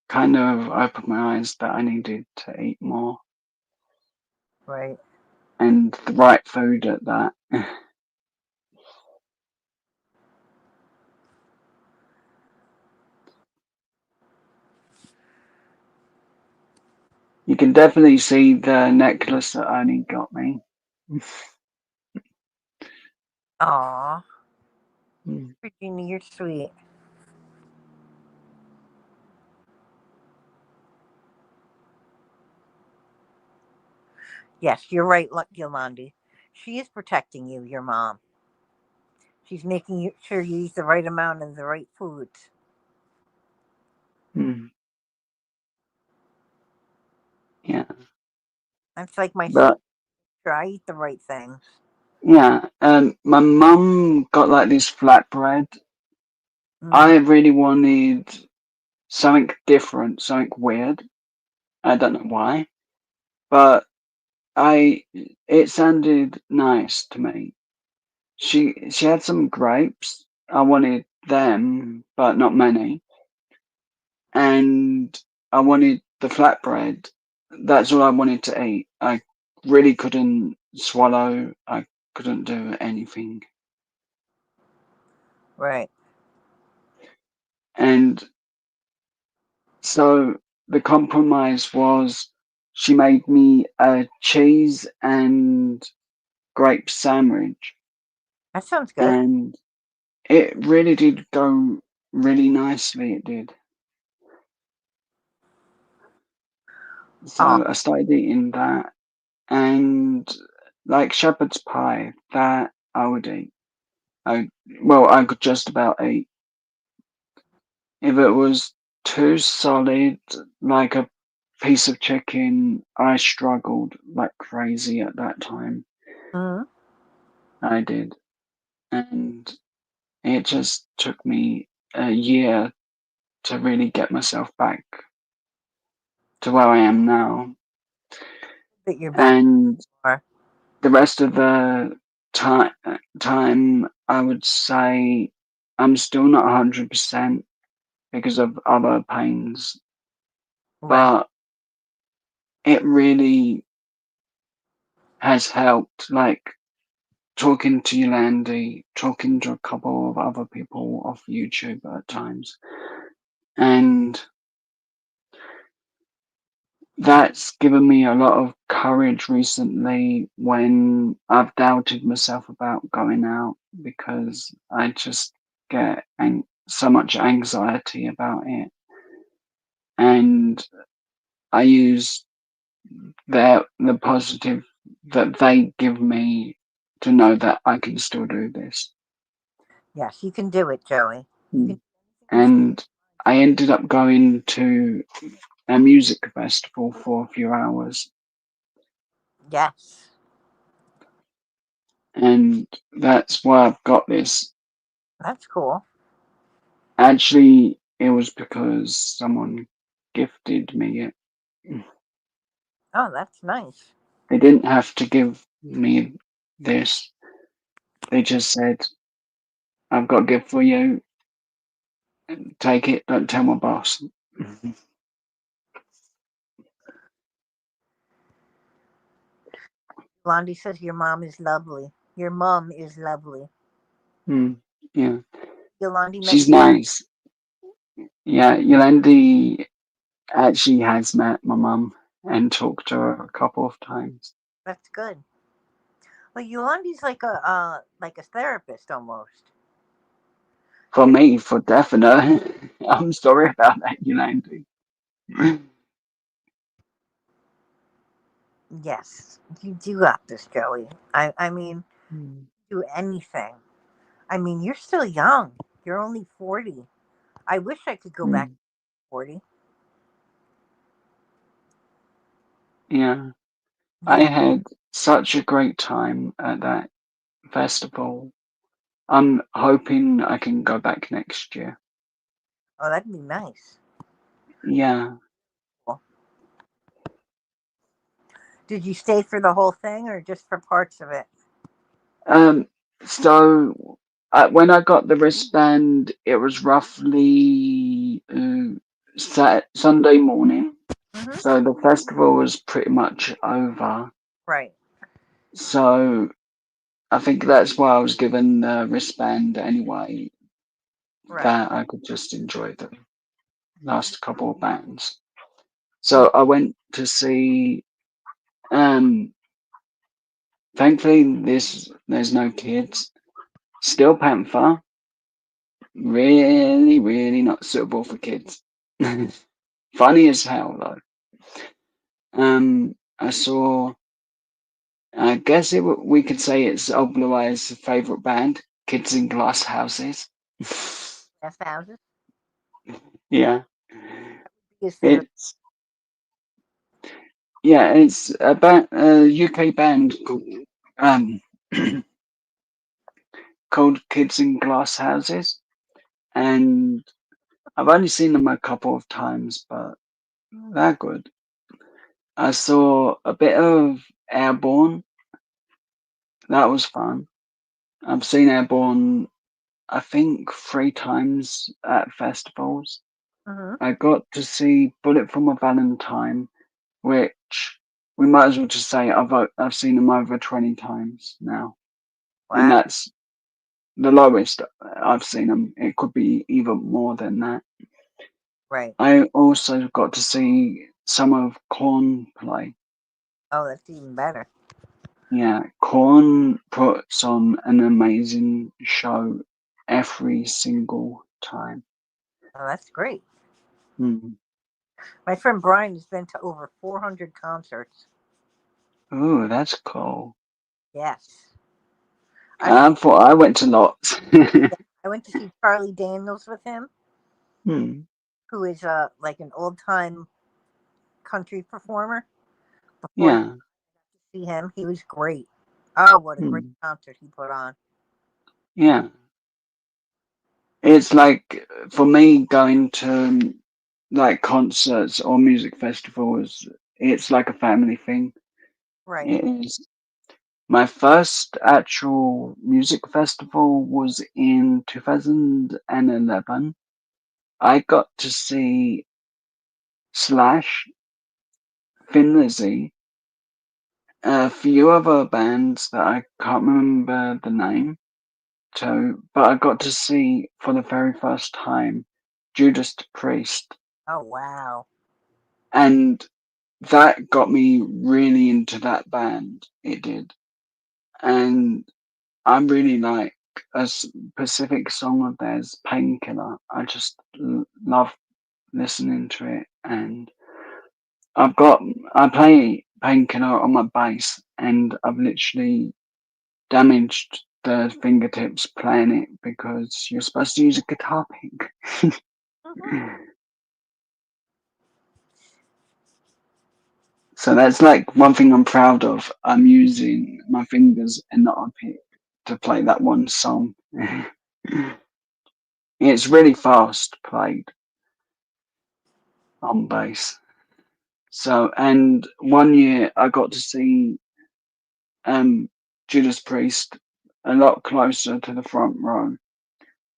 kind of opened my eyes that I needed to eat more right. and the right food at that. You can definitely see the necklace that Ernie got me. Aw, Mm. Virginia, you're sweet. Yes, you're right, Yolandi. She is protecting you, your mom. She's making sure you eat the right amount of the right foods. Mm. Yeah, That's like my sister. but I eat the right things. yeah, my mum got like this flatbread. Mm, I really wanted something different, something weird. I don't know why, but I it sounded nice to me. She had some grapes. I wanted them, but not many. And I wanted the flatbread. That's all I wanted to eat. I really couldn't swallow. I couldn't do anything. right. And so the compromise was she made me a cheese and grape sandwich. That sounds good. And it really did go really nicely. It did. Oh, So I started eating that and like shepherd's pie, that I would eat. I could just about eat. If it was too solid, like a piece of chicken, I struggled like crazy at that time. mm, I did. And it just took me a year to really get myself back to where I am now. that you're back And for. the rest of the time, I would say I'm still not 100% because of other pains, Right. but it really has helped. Like talking to Yolandi, talking to a couple of other people off YouTube at times, and that's given me a lot of courage recently when I've doubted myself about going out because I just get so much anxiety about it. And I use the positive that they give me to know that I can still do this. Yes, you can do it, Joey. You can Mm. do anything you say. And I ended up going to a music festival for a few hours Yes. and that's why I've got this. That's cool. Actually, it was because someone gifted me it. Oh, that's nice. They didn't have to give me this. They just said, "I've got a gift for you. Take it. Don't tell my boss." Blondie says your mom is lovely. Your mom is lovely. Mm, yeah, Yolandi met she's you. nice. Yeah, Yolandi actually has met my mum and talked to her a couple of times. That's good. Well, Yolandi's like a therapist almost. For me, for definite. I'm sorry about that, Yolandi. Yes, you do got this, Joey. I mean, Mm, do anything. I mean, you're still young. You're only 40. I wish I could go back mm, to 40. yeah, I Yeah. had such a great time at that festival. I'm hoping I can go back next year. Oh, that'd be nice. Yeah. Well, did you stay for the whole thing or just for parts of it? Um. So when I got the wristband, it was roughly Sunday morning. Hmm. So the festival was pretty much over. Right. So I think that's why I was given the wristband anyway, Right. that I could just enjoy the last couple of bands. So I went to see, um, thankfully there's no kids. Steel Panther, really, really not suitable for kids. Funny as hell though. I saw, I guess we could say it's Old Blue Eye's favorite band, Kids in Glass Houses. Guest houses. Yeah. His favorite. It's Yeah, it's a UK band um called Kids in Glass Houses, and I've only seen them a couple of times, but they're good. I saw a bit of Airborne. That was fun. I've seen Airborne, I think, 3 times at festivals. Hmm. I got to see Bullet for My Valentine, which we might as well just say I've seen them over 20 times now, and Wow. that's the lowest I've seen them. It could be even more than that. Right. I also got to see some of Corn play. Oh, that's even better. Yeah, Corn puts on an amazing show every single time. Oh, that's great. Mm. My friend Brian has been to over 400 concerts. Oh, that's cool. Yes. I've I thought I went to lots. I went to see Charlie Daniels with him, Hmm. who is like an old time country performer. Before he Yeah. see him, he was great. Oh, what a great Hmm. concert he put on. Yeah. It's like for me going to like concerts or music festivals, it's like a family thing. Right. It is. My first actual music festival was in 2011. I got to see Slash, Thin Lizzy, a few other bands that I can't remember the name to, but I got to see for the very first time Judas Priest, Oh wow. and that got me really into that band. It did, and I really like a specific song of theirs, Painkiller. I just love listening to it, and I've got I play Painkiller on my bass, and I've literally damaged the fingertips playing it because you're supposed to use a guitar pick. Hmm. So that's like one thing I'm proud of. I'm using my fingers and not a pick to play that one song. It's really fast played on bass. So, and one year I got to see um, Judas Priest a lot closer to the front row,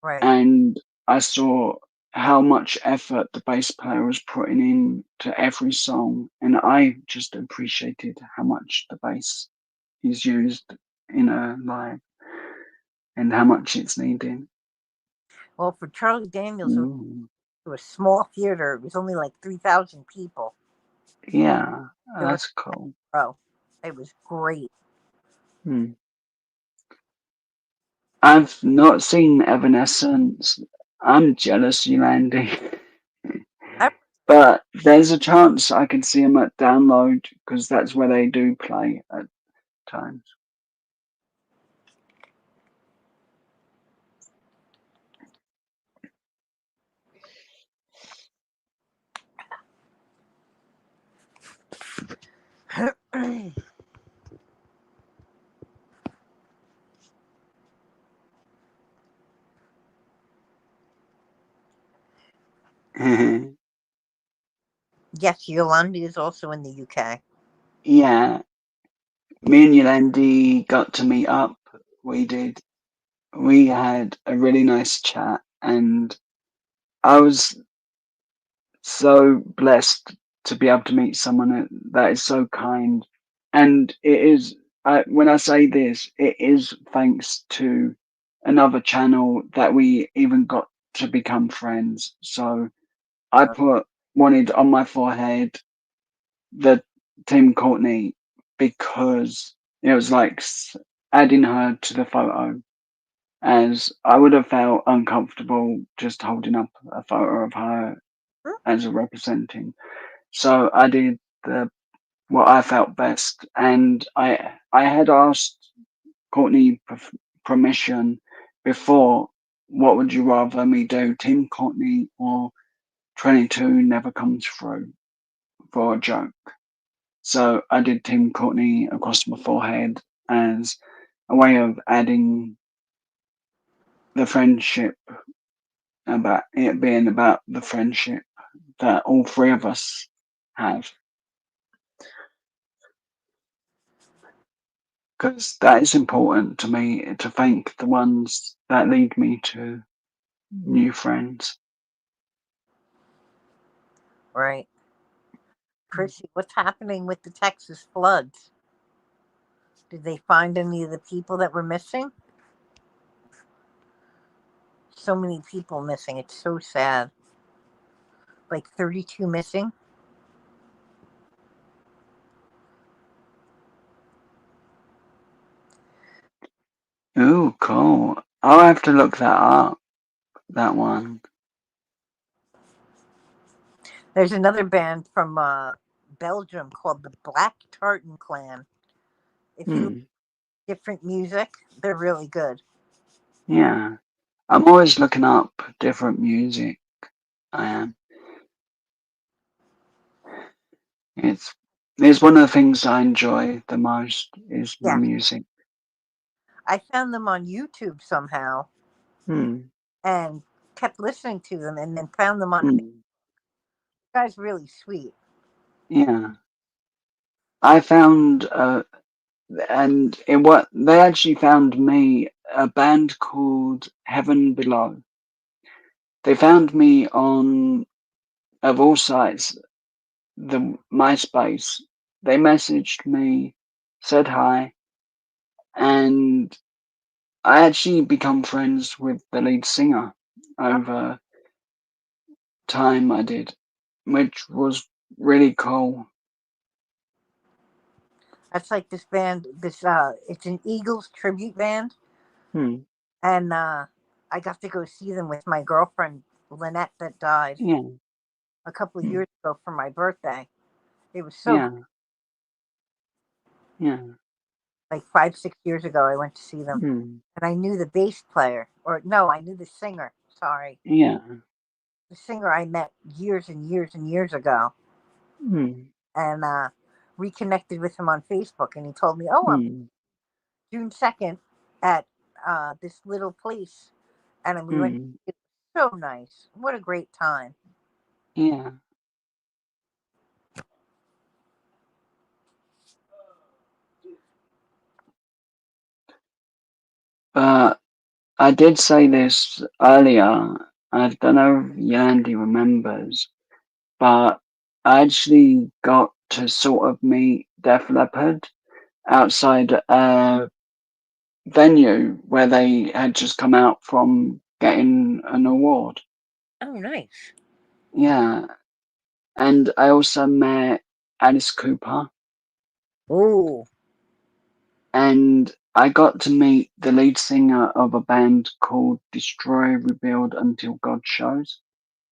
Right. and I saw how much effort the bass player was putting in to every song, and I just appreciated how much the bass is used in a live and how much it's needed. Well, for Charlie Daniels, it Mm. was a small theater. It was only like 3,000 people. Yeah, It was, that's cool. oh, it was great. Mm. I've not seen Evanescence. I'm jealous, you, Andy. I, But there's a chance I can see them at Download because that's where they do play at times. yes, Yolandi is also in the UK. Yeah, me and Yolandi got to meet up. We did. We had a really nice chat, and I was so blessed to be able to meet someone that is so kind. And it is, when I say this, it is thanks to another channel that we even got to become friends. So I wanted on my forehead the Tim Courtney because it was like adding her to the photo, as I would have felt uncomfortable just holding up a photo of her as a representing. So I did what I felt best, and I had asked Courtney permission before. What would you rather me do, Tim Courtney or 22 Never Comes Through for a joke? So I did Tim Courtney across my forehead as a way of adding the friendship, about it being about the friendship that all three of us have. Because that is important to me to thank the ones that lead me to new friends. Right. Chrissy, what's happening with the Texas floods? Did they find any of the people that were missing? So many people missing. It's so sad. Like 32 missing. Ooh, cool. I'll have to look that up, that one. There's another band from Belgium called the Black Tartan Clan. If you like Hmm. different music, they're really good. Yeah. I'm always looking up different music. I am. It's it's one of the things I enjoy the most is the Yeah. music. I found them on YouTube somehow Hmm. and kept listening to them and then found them on Facebook. Hmm. The guy's really sweet. Yeah. I found and it what they actually found me a band called Heaven Below. They found me on, of all sites, the MySpace. They messaged me, said hi, and I actually become friends with the lead singer Oh, over time. I did, which was really cool. that's like this band. This it's an Eagles tribute band, Hmm. and I got to go see them with my girlfriend Lynette that died Yeah. a couple of Hmm. years ago for my birthday. It was so Yeah. Yeah. like 5 6 years ago. I went to see them, Hmm. and I knew the bass player, or no, I knew the singer. Sorry, Yeah. the singer I met years and years and years ago, Hmm. and reconnected with him on Facebook, and he told me, "Oh, I'm mm, June 2nd at this little place," and we went. mm, It was so nice. What a great time. yeah. But I did say this earlier. I don't know if Yandy remembers, but I actually got to sort of meet Def Leppard outside a venue where they had just come out from getting an award. Oh, nice. Yeah, and I also met Alice Cooper, Oh, and I got to meet the lead singer of a band called Destroy, Rebuild Until God Shows.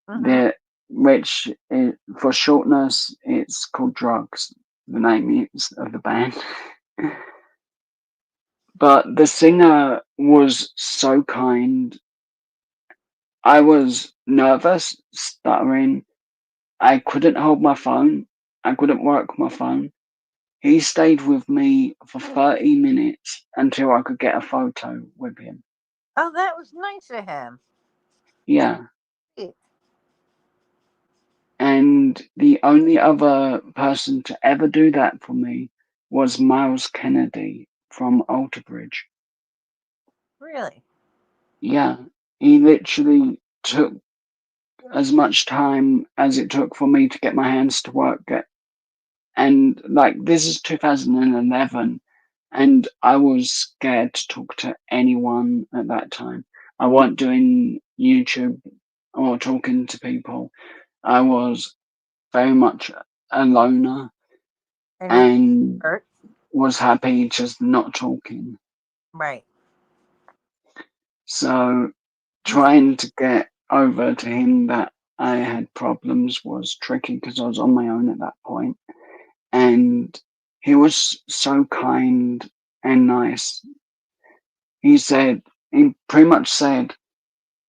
mm-hmm. The which is, for shortness, it's called Drugs. The name is of the band. But the singer was so kind. I was nervous, stuttering. I couldn't hold my phone. I couldn't work my phone. He stayed with me for 30 minutes until I could get a photo with him. Oh, that was nice of him. That's Yeah. it. And the only other person to ever do that for me was Miles Kennedy from Alter Bridge. Really. Yeah. He literally took as much time as it took for me to get my hands to work. And like, this is 2011, and I was scared to talk to anyone at that time. I wasn't doing YouTube or talking to people. I was very much a loner And he and hurt. was happy just not talking. Right. So You. trying to get over to him that I had problems was tricky because I was on my own at that point. And he was so kind and nice. He pretty much said,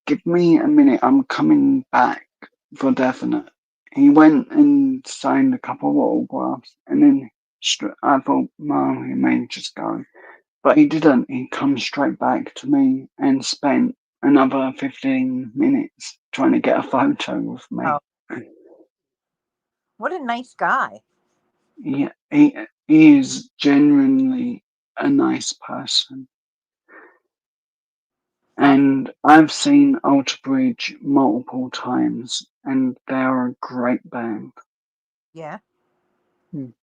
"Give me a minute, I'm coming back for definite." He went and signed a couple of autographs, and then I thought, "No, he may just go." But he didn't. He come straight back to me and spent another 15 minutes trying to get a photo with Oh, me. what a nice guy. Yeah, he is genuinely a nice person. I. And I've seen Alter Bridge multiple times, and they're a great band. Yeah. Mm,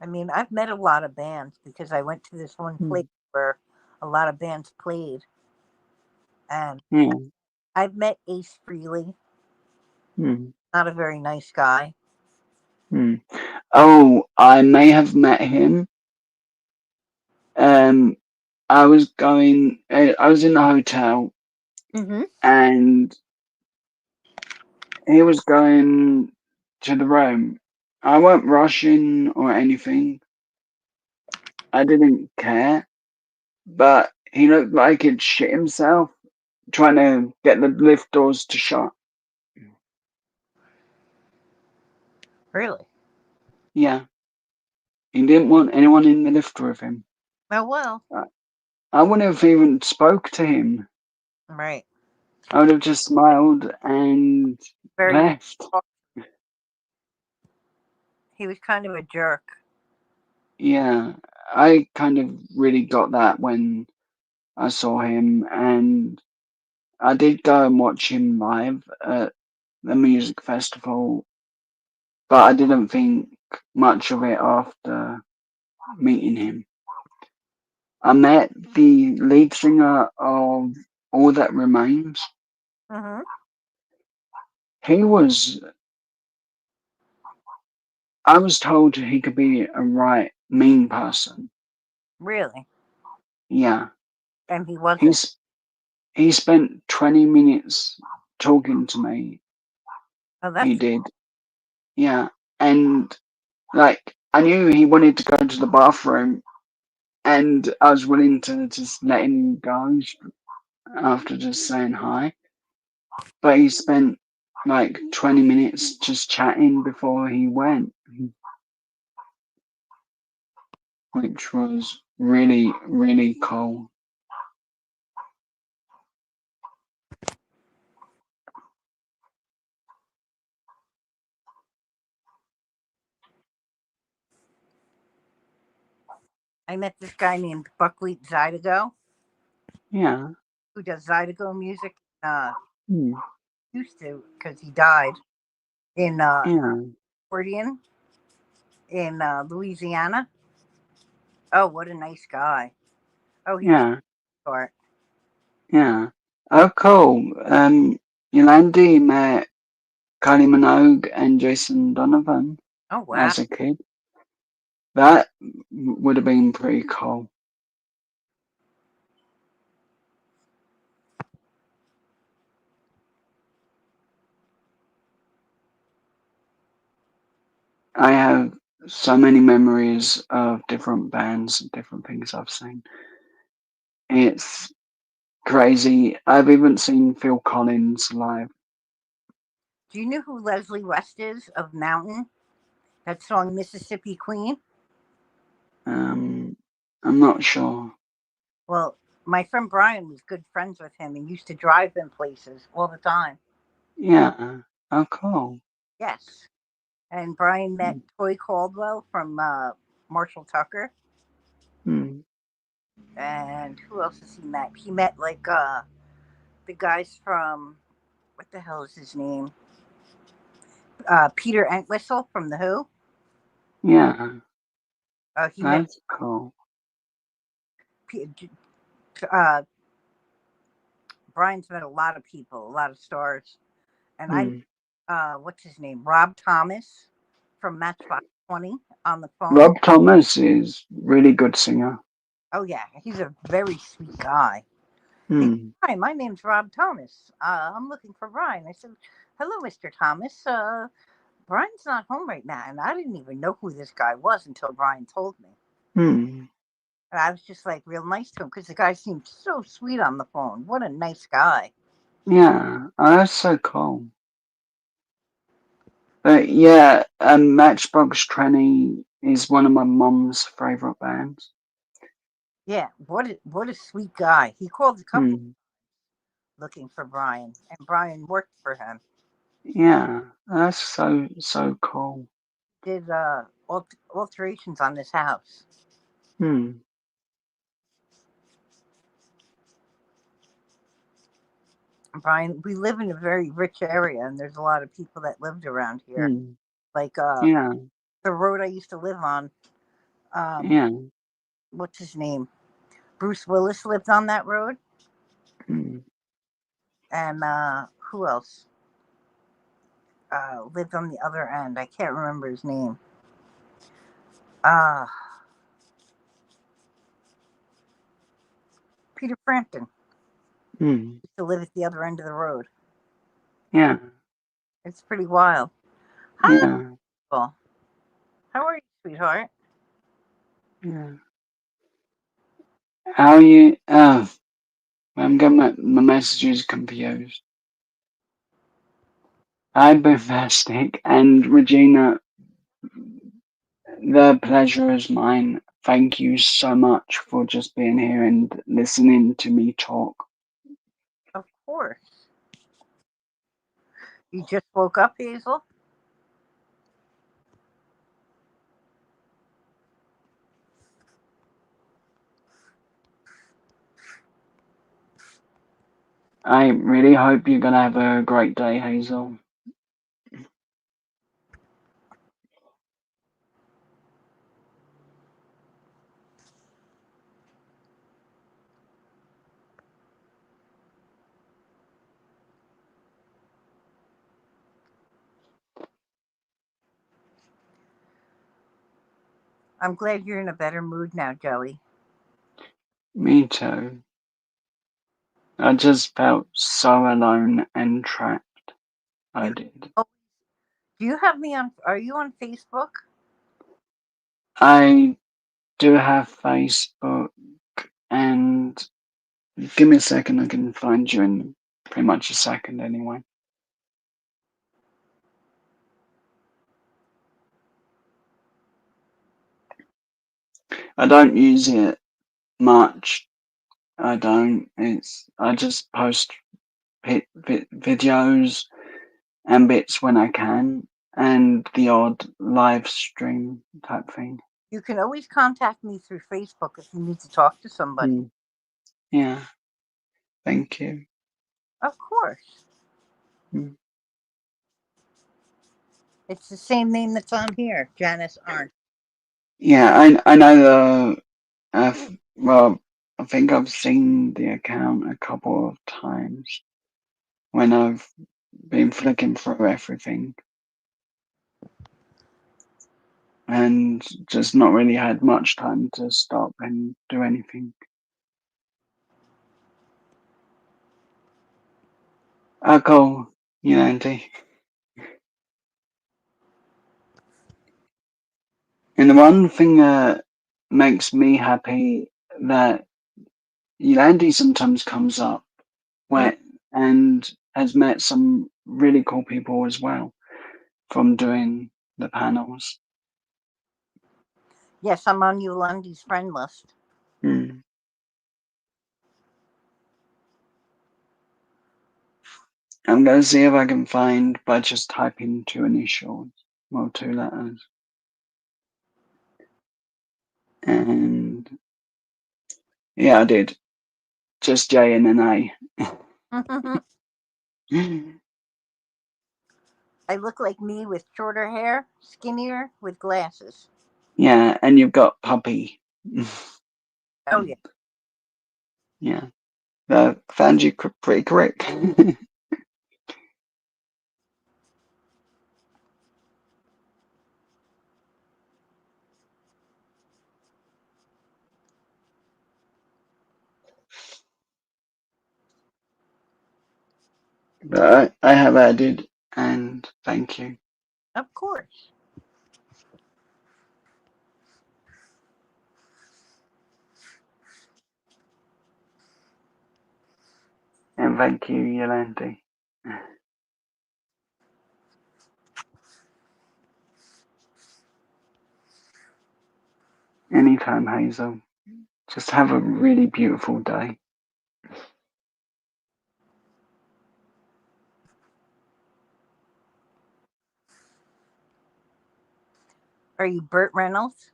I mean, I've met a lot of bands because I went to this one place mm, where a lot of bands played, and yeah, I've met Ace Frehley. mm, Not a very nice guy. mm. Oh, I may have met him. Um, I was in the hotel, Mm-hmm. and he was going to the room. I weren't rushing or anything. I didn't care, but he looked like he'd shit himself trying to get the lift doors to shut. Really? Yeah, he didn't want anyone in the lift with him. Oh well. I I wouldn't have even spoke to him. Right. I would have just smiled and Very. left. He was kind of a jerk. Yeah, I kind of really got that when I saw him, and I did go and watch him live at the music festival, but I didn't think much of it after meeting him. I met the lead singer of All That Remains. Mm-hmm. He was, I was told he could be a right mean person. Really. Yeah, And he wasn't. he's he spent 20 minutes talking to me. Oh, He that's did. Yeah, and like I knew he wanted to go to the bathroom, and I was willing to just let him go after just saying hi. But he spent like 20 minutes just chatting before he went, which was really, really cool. I met this guy named Buckwheat Zydeco Yeah. who does Zydeco music. Hmm. Used to because he died in Yeah. accordion in Louisiana. Oh, what a nice guy! Oh, he was Yeah. short. Yeah. Oh, cool. Yolandi met Kylie Minogue and Jason Donovan Oh wow! as a kid. That would have been pretty cool. I have so many memories of different bands and different things I've seen. It's crazy. I've even seen Phil Collins live. Do you know who Leslie West is of Mountain? That song Mississippi Queen. Um, I'm not sure. Well, my friend Brian was good friends with him and used to drive them places all the time. Yeah. Oh, cool. Yes. And Brian met Hmm. Toy Caldwell from Marshall Tucker. Hmm. And who else has he met? He met like the guys from what the hell is his name? Peter Entwistle from the Who. Yeah. He met That's cool. uh, Brian's met a lot of people, a lot of stars, and I Hmm. what's his name? Rob Thomas from Matchbox 20 on the phone. Rob Thomas is really good singer. Oh yeah, he's a very sweet guy. He Hmm. Hi, my name's Rob Thomas. I'm looking for Brian. I said, hello, Mr. Thomas. Brian's not home right now, and I didn't even know who this guy was until Brian told me. Hmm. And I was just like real nice to him because the guy seemed so sweet on the phone. What a nice guy. Yeah. Oh, that's so cool. But yeah, Matchbox 20 is one of my mum's favorite bands. Yeah, what a sweet guy. He called a couple Hmm. looking for Brian, and Brian worked for him. Yeah, that's so cool. Did alterations on this house. Hmm. Brian, we live in a very rich area, and there's a lot of people that lived around here. Hmm. Like Yeah. the road I used to live on. Um, Yeah. what's his name? Bruce Willis lived on that road, Hmm. and who else lived on the other end? I can't remember his name. Uh, Peter Frampton Hmm. used to live at the other end of the road. Yeah. It's pretty wild. Hi, Yeah. Michael. How are you, sweetheart? Yeah. How are you? Oh, I'm getting my messages confused. Hi, Bifastic and Regina. The pleasure is mine. Thank you so much for just being here and listening to me talk. Of course. You just woke up, Hazel? I really hope you're gonna have a great day, Hazel. I'm glad you're in a better mood now, Joey. Me too. I just felt so alone and trapped. I You did. oh, do you have me on? Are you on Facebook? I do have Facebook, and give me a second, I can find you in pretty much a second anyway. I don't use it much. I don't. I just post videos and bits when I can, and the odd live stream type thing. You can always contact me through Facebook if you need to talk to somebody. Mm. Yeah. Thank you. Of course. Mm. It's the same name that's on here, Janice Arndt. Yeah, I know the. Well, I think I've seen the account a couple of times when I've been flicking through everything and just not really had much time to stop and do anything. Oh, cool. You know, Auntie. And the one thing that makes me happy that Yolandi sometimes comes up when and has met some really cool people as well from doing the panels. Yes, I'm on Yolandi's friend list. Mm. I'm going to see if I can find by just typing two initials, well, two letters. And yeah, I did. Just J and an A. I look like me with shorter hair, skinnier, with glasses. Yeah, and you've got puppy. Oh, yeah. Yeah, found you pretty correct. But I have added, and thank you. Of course. And thank you, Yolandi. Anytime, Hazel. Just have a really beautiful day. Are you Burt Reynolds?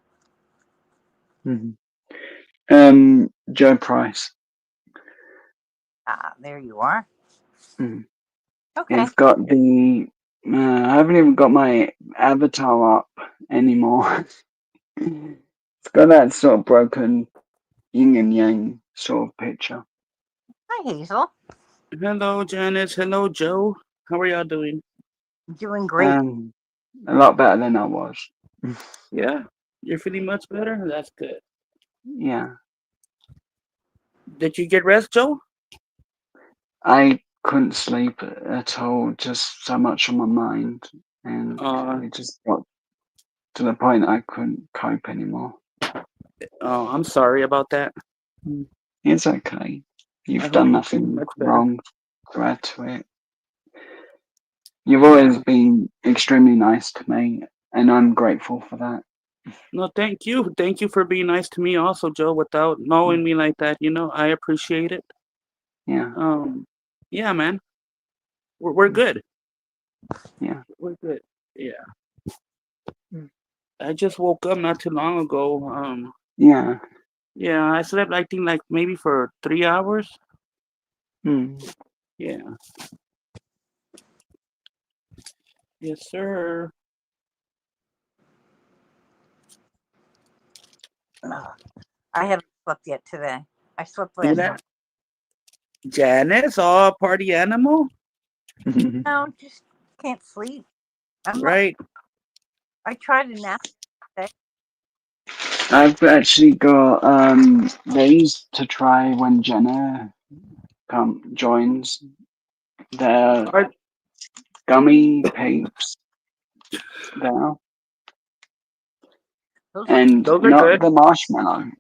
Joe Price. Ah, there you are. Mm. Okay. It's got the. I haven't even got my avatar up anymore. It's got that sort of broken yin and yang sort of picture. Hi, Hazel. Hello, Janice. Hello, Joe. How are y'all doing? Doing great. A lot better than I was. Yeah, you're feeling much better? That's good. Yeah. Did you get rest, Joe? I couldn't sleep at all, just so much on my mind. And it just got to the point I couldn't cope anymore. I'm sorry about that. It's okay. I You've hope done you're nothing much better. wrong to add to it. You've always been extremely nice to me, and I'm grateful for that. No, thank you. Thank you for being nice to me also, Joe, without knowing me like that. I appreciate it. Yeah. Yeah, man. We're good. Yeah. We're good. Yeah. Mm. I just woke up not too long ago. Yeah. Yeah, I slept I think like maybe for 3 hours. Mm. Yeah. Yes, sir. Ugh, I haven't slept yet today. I slept Do last that. night. Janice, all party animal, No, just can't sleep. I'm not. right? I tried to nap today. I've actually got these to try when Jenna joins. The Are gummy papes there, Those look. and those are not good? the marshmallow.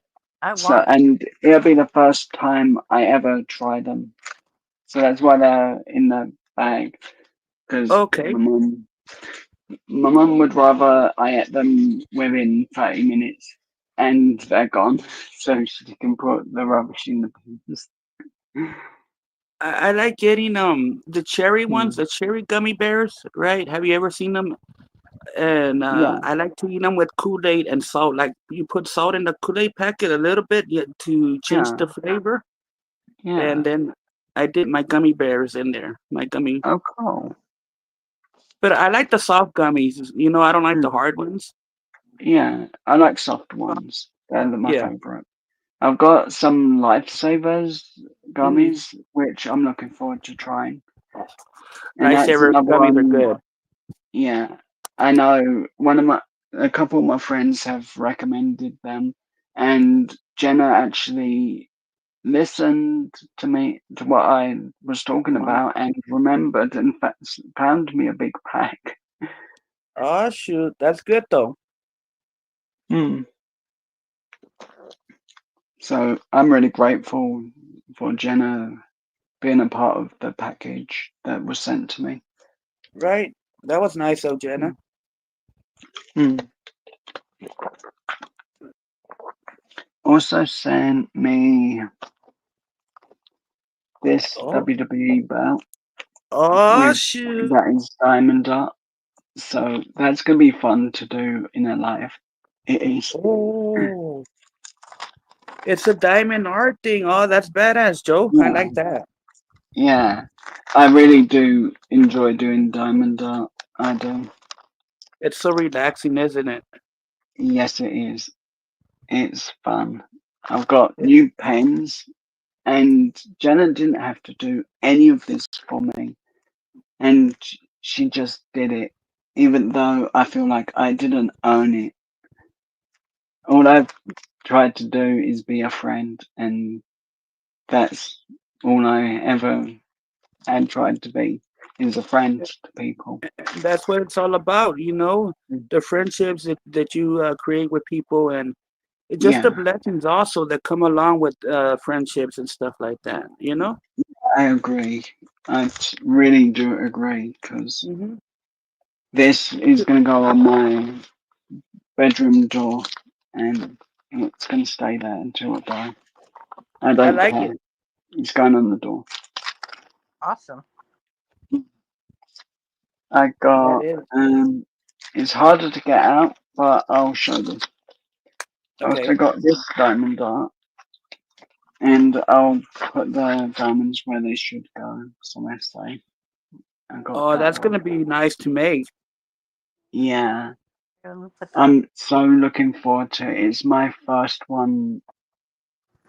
I So, want. and it'll be the first time I ever try them. So that's why they're in the bag. Because Okay. my mum would rather I ate them within 30 minutes. and they're gone, so she can put the rubbish in the bins. I like getting the cherry ones, Hmm. the cherry gummy bears, right? Have you ever seen them? And Yeah, I like to eat them with Kool-Aid and salt. Like you put salt in the Kool-Aid packet a little bit to change yeah, the flavor, yeah. and then I dip my gummy bears in there, my gummy. Oh, cool. But I like the soft gummies. You know, I don't like the Mm. hard ones. Yeah, I like soft ones. They're my Yeah. favorite. I've got some Lifesavers Mm. gummies, which I'm looking forward to trying. And that's Lifesaver another gummies are one. good. Yeah, I know a couple of my friends have recommended them, and Jenna actually listened to me to what I was talking Wow. about and remembered and found me a big pack. Oh shoot, that's good though. Hmm. So I'm really grateful for Jenna being a part of the package that was sent to me. Right? That was nice of Jenna. Hmm. Also sent me this Oh, WWE belt oh with shoot. that is diamond art. So that's gonna be fun to do in a live. It is. Oh, it's a diamond art thing. Oh, that's badass, Joe. I Yeah, like that. yeah. I really do enjoy doing diamond art. I do. It's so relaxing, isn't it? Yes, it is. It's fun. I've got new pens, and Jenna didn't have to do any of this for me, and she just did it, even though I feel like I didn't earn it. All I've tried to do is be a friend, and that's all I ever had tried to be, is a friend to people. That's what it's all about, you know, the friendships that you create with people, and it's just the Yeah, blessings also that come along with friendships and stuff like that, you know? I agree. Really do agree, because Hmm. this is going to go on my bedroom door, and it's going to stay there until I die. I I don't like care. it. It's going on the door. Awesome. I That got, is. it's harder to get out, but I'll show them. I also Okay. got this diamond art, and I'll put the diamonds where they should go. So I say, I got Oh, that that's one. gonna be nice to make. Yeah, Here, let me put some. I'm so looking forward to it. It's my first one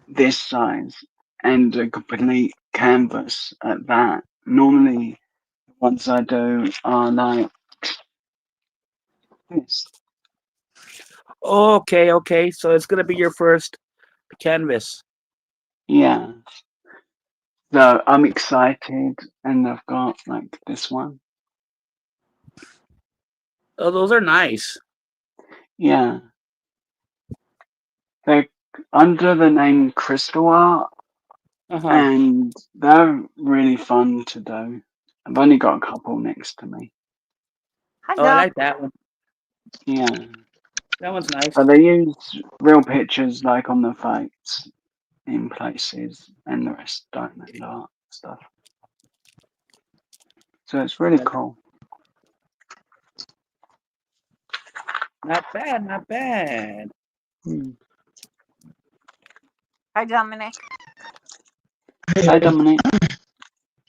this size and a complete canvas at that. Normally, the ones I do are like this. Okay, okay. So it's gonna be your first canvas. Yeah. So I'm excited, and I've got like this one. Oh, those are nice. Yeah. They're under the name Crystal Art, Uh-huh. and they're really fun to do. I've only got a couple next to me. Hi, Oh, I Dom. like that one. Yeah. That one's nice. But they use real pictures like on the fights in places and the rest diamond art stuff. So it's really That's cool. not bad, not bad. Hmm. Hi, Dominic. Hi Dominic.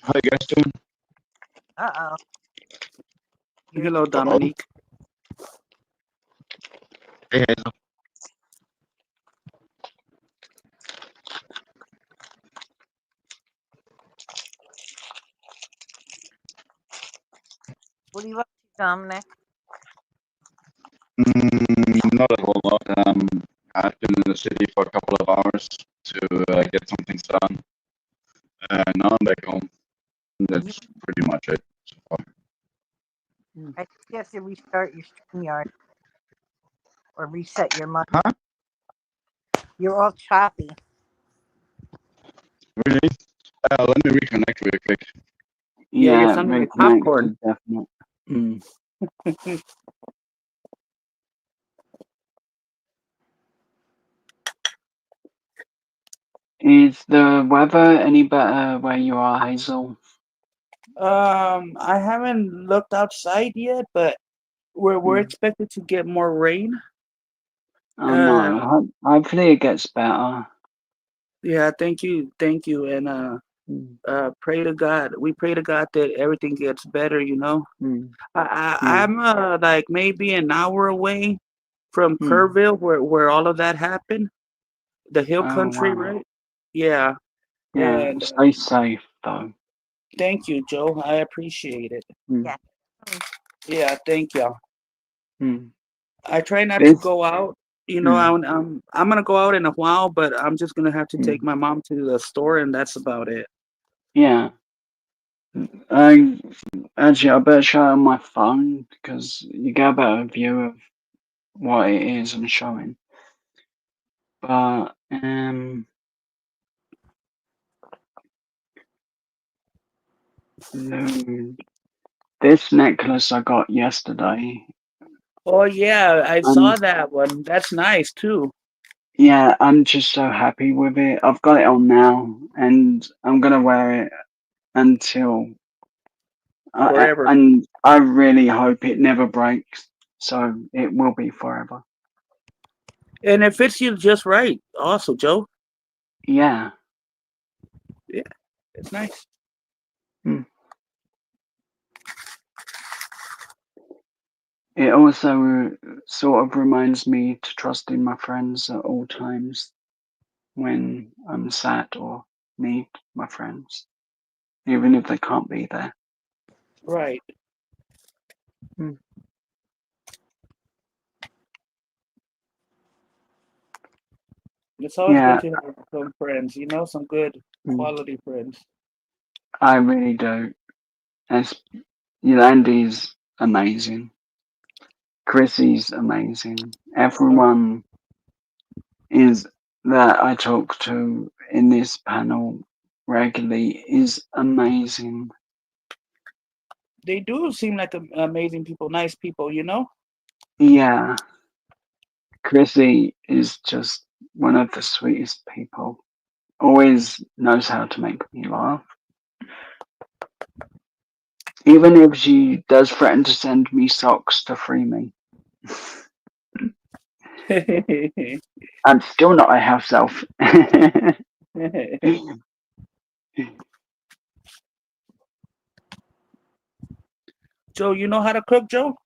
How you guys doing? Uh-oh. You're Hello, Uh-oh. Dominique. Hey, what are you up to, Dominic? not a whole lot. I've been in the city for a couple of hours to get some things done. Now I'm back home. You, That's pretty much it so far. I think you have to restart your StreamYard or reset your mic. Huh? You're all choppy. Really? Let me reconnect real quick. Yeah, you're Yeah, sounding like reconnect popcorn. is definite. Is the weather any better where you are, Hazel? I haven't looked outside yet, but we're Hmm. expected to get more rain. Oh Uh, no, hopefully it gets better. yeah, thank you, and Hmm. pray to God. We pray to God that everything gets better. You know, Hmm. Yeah. I'm like maybe an hour away from Hmm. Kerrville, where all of that happened, the hill Oh country, wow. right? Yeah, Yeah. and Stay safe though. thank you, Joe. I appreciate it. Hmm. Yeah. Mm. Yeah, thank you. Hmm. I try not to This. go out. You know, Hmm. I'm gonna go out in a while, but I'm just gonna have to take Hmm. my mom to the store, and that's about it. Yeah. I actually I better show it on my phone because you get a better view of what it is I'm showing. But no, this necklace I got yesterday. Oh yeah, I And saw that one. That's nice too. yeah, I'm just so happy with it. I've got it on now, and I'm gonna wear it until Forever. and I really hope it never breaks. So it will be forever. And it fits you just right. Also, Joe. Yeah. Yeah, it's nice. Hmm. It also sort of reminds me to trust in my friends at all times when I'm sad or need my friends, even if they can't be there. Right. Hmm. It's always good Yeah, to have some friends, you know, some good hmm, quality friends. I really do. As Yolandi's amazing. Chrissy's amazing. Everyone is that I talk to in this panel regularly is amazing. They do seem like amazing people, nice people, you know? Yeah, Chrissy is just one of the sweetest people. Always knows how to make me laugh. Even if she does threaten to send me socks to free me. I'm still not a house elf. Joe, you know how to cook, Joe?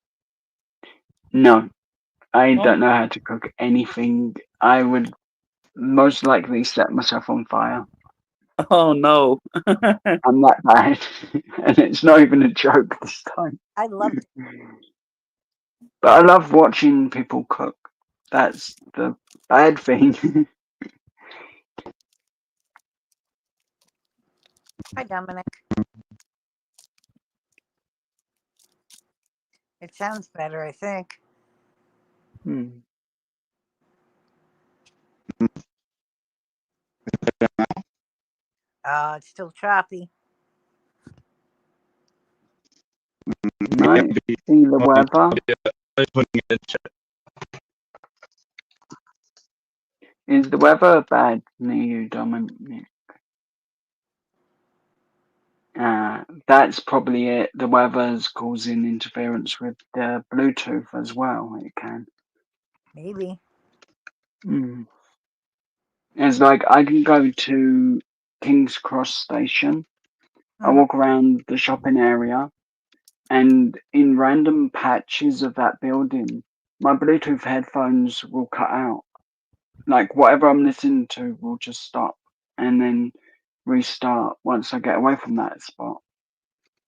No, I No? don't know how to cook anything. I would most likely set myself on fire. Oh no. I'm that bad. And it's not even a joke this time. I love to. But I love watching people cook. That's the bad thing. Hi, Dominic. It sounds better, I think. Hmm. It's still choppy. Might see the weather. Is the weather bad near you, Dominic? That's probably it. The weather's causing interference with the Bluetooth as well. It can. Maybe. Mm. It's like I can go to King's Cross Station. I Hmm. walk around the shopping area, and in random patches of that building, my Bluetooth headphones will cut out. Like whatever I'm listening to will just stop and then restart once I get away from that spot.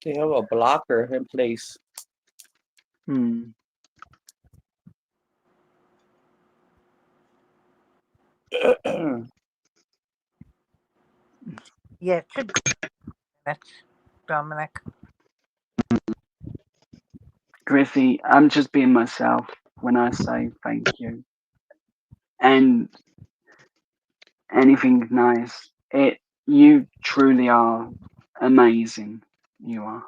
They have a blocker in place. Hmm. Yeah, it should go. That's Dominic. Griffey, I'm just being myself when I say thank you. And anything nice. You truly are amazing. You are.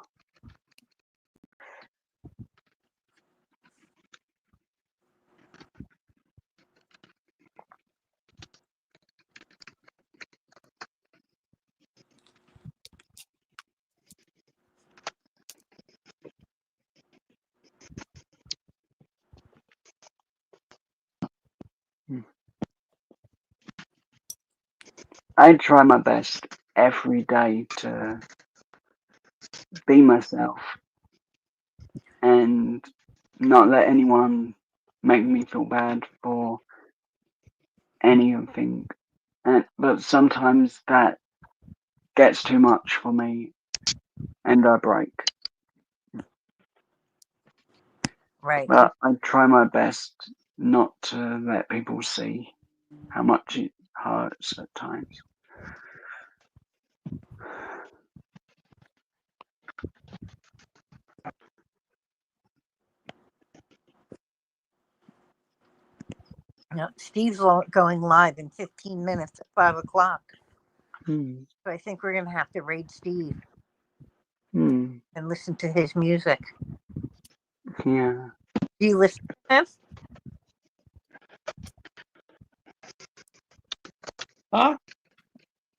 I try my best every day to be myself and not let anyone make me feel bad for anything. But sometimes that gets too much for me and I break. Right. But I try my best not to let people see how much it hurts at times. No, Steve's going live in 15 minutes at 5 o'clock. Hmm. So I think we're going to have to raid Steve Hmm. and listen to his music. Yeah. Do you listen to him? Huh?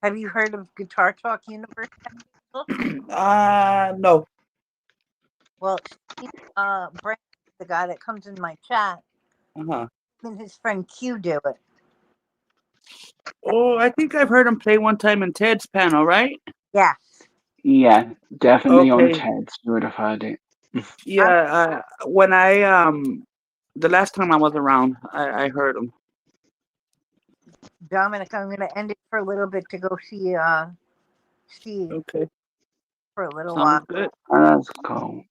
Have you heard of Guitar Talk Universe? No. Well, Steve, Brand, the guy that comes in my chat, Uh-huh. and his friend Q do it. Oh, I think I've heard him play one time in Ted's panel, right? Yeah. Yeah, definitely on Okay. Ted's. You would have heard it. Yeah, when I the last time I was around, I heard him. Dominic, I'm going to end it for a little bit to go see Steve Okay. for a little while. Sounds good. Oh, that's cool.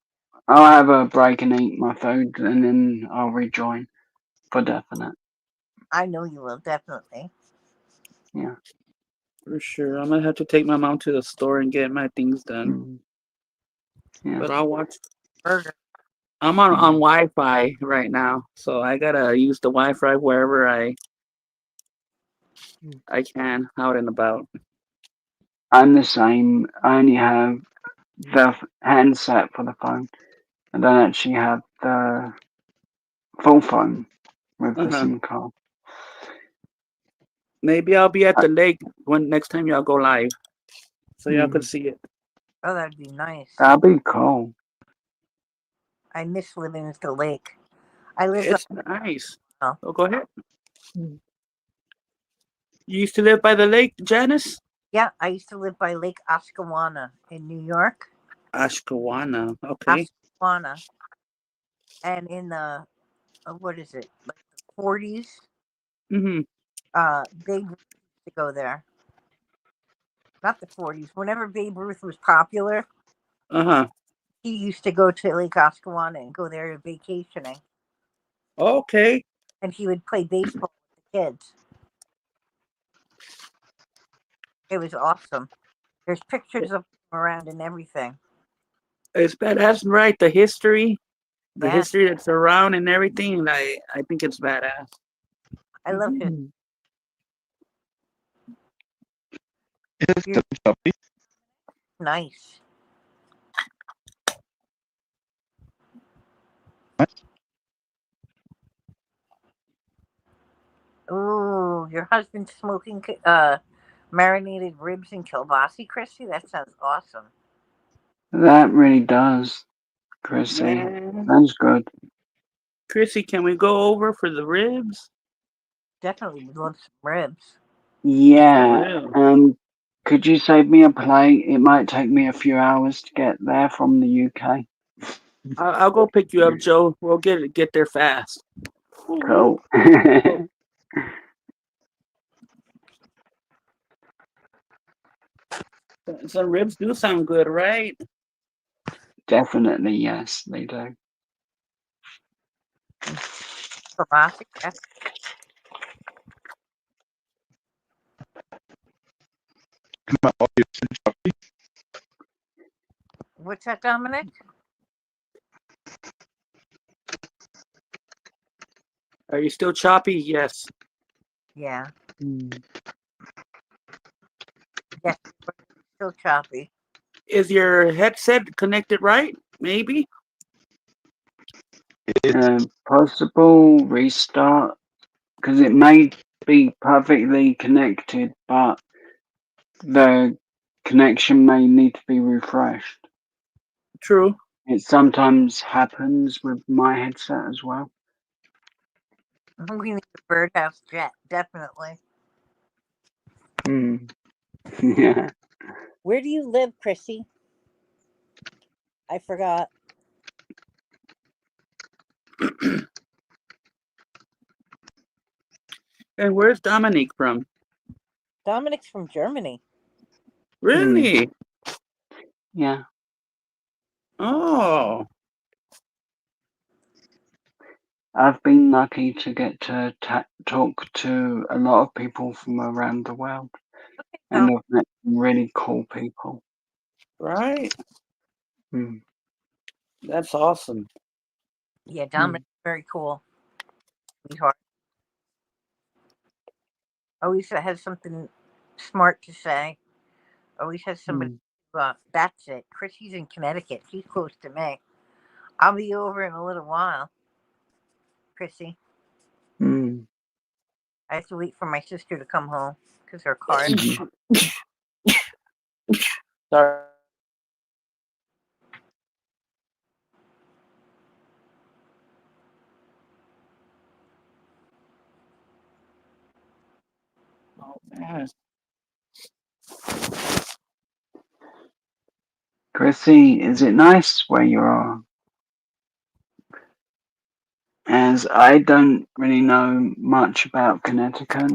I'll have a break and eat my food and then I'll rejoin for definite. I know you will, definitely. Yeah. For sure. I'm gonna have to take my mom to the store and get my things done. Mm. Yeah. But I'll watch. Burger. I'm on Wi-Fi right now, so I gotta use the Wi-Fi wherever I can, out and about. I'm the same. I only have the handset for the phone. I don't actually have the full phone with the Uh-huh. SIM card. Maybe I'll be at the lake when next time y'all go live, so y'all could see it. Oh, that'd be nice. That'd be cool. I miss living at the lake. I lived It's nice. Oh. Oh, go ahead. You used to live by the lake, Janice? Yeah, I used to live by Lake Oscawana in New York. Ashkawana. Okay. Oscawana. And in the, what is it, like the 40s, Mm-hmm. Babe Ruth used to go there. Not the 40s. Whenever Babe Ruth was popular, Uh-huh. he used to go to Lake Oscawana and go there vacationing. Okay. And he would play baseball with the kids. It was awesome. There's pictures of him around and everything. It's badass, right? The history Yeah, history that's around and everything. I think it's badass. I love his. Yes, You're Choppy. nice. What? Ooh, your husband's smoking marinated ribs and kielbasa, Chrissy? That sounds awesome. That really does, Chrissy. Man. Sounds good. Chrissy, can we go over for the ribs? Definitely would love some ribs. Yeah. For Could you save me a plate? It might take me a few hours to get there from the UK. I'll go pick you up, Joe. We'll get there fast. Cool. Some ribs do sound good, right? Definitely, yes, they do. Kielbasa, yeah. Come on, all you Choppy. What's that, Dominic? Are you still choppy? Yes. Yeah. Mm. Yes, still choppy. Is your headset connected right? Maybe? Possible restart, because it may be perfectly connected, but the connection may need to be refreshed. True. It sometimes happens with my headset as well. We need a birdhouse jet, definitely. Mm. Yeah. Where do you live, Chrissy? I forgot. And where's Dominique from? Dominic's from Germany. Really? Yeah. Oh, I've been lucky to get to talk to a lot of people from around the world, and I've met some really cool people. right. Mm. That's awesome. Yeah, Dominic's very cool. Sweetheart. Always has something smart to say. Always has somebody. Mm. That's it. Chrissy's in Connecticut. She's close to me. I'll be over in a little while, Chrissy. Mm. I have to wait for my sister to come home because her car. Mhm. Sorry. Oh man. Chrissy, is it nice where you are? As I don't really know much about Connecticut.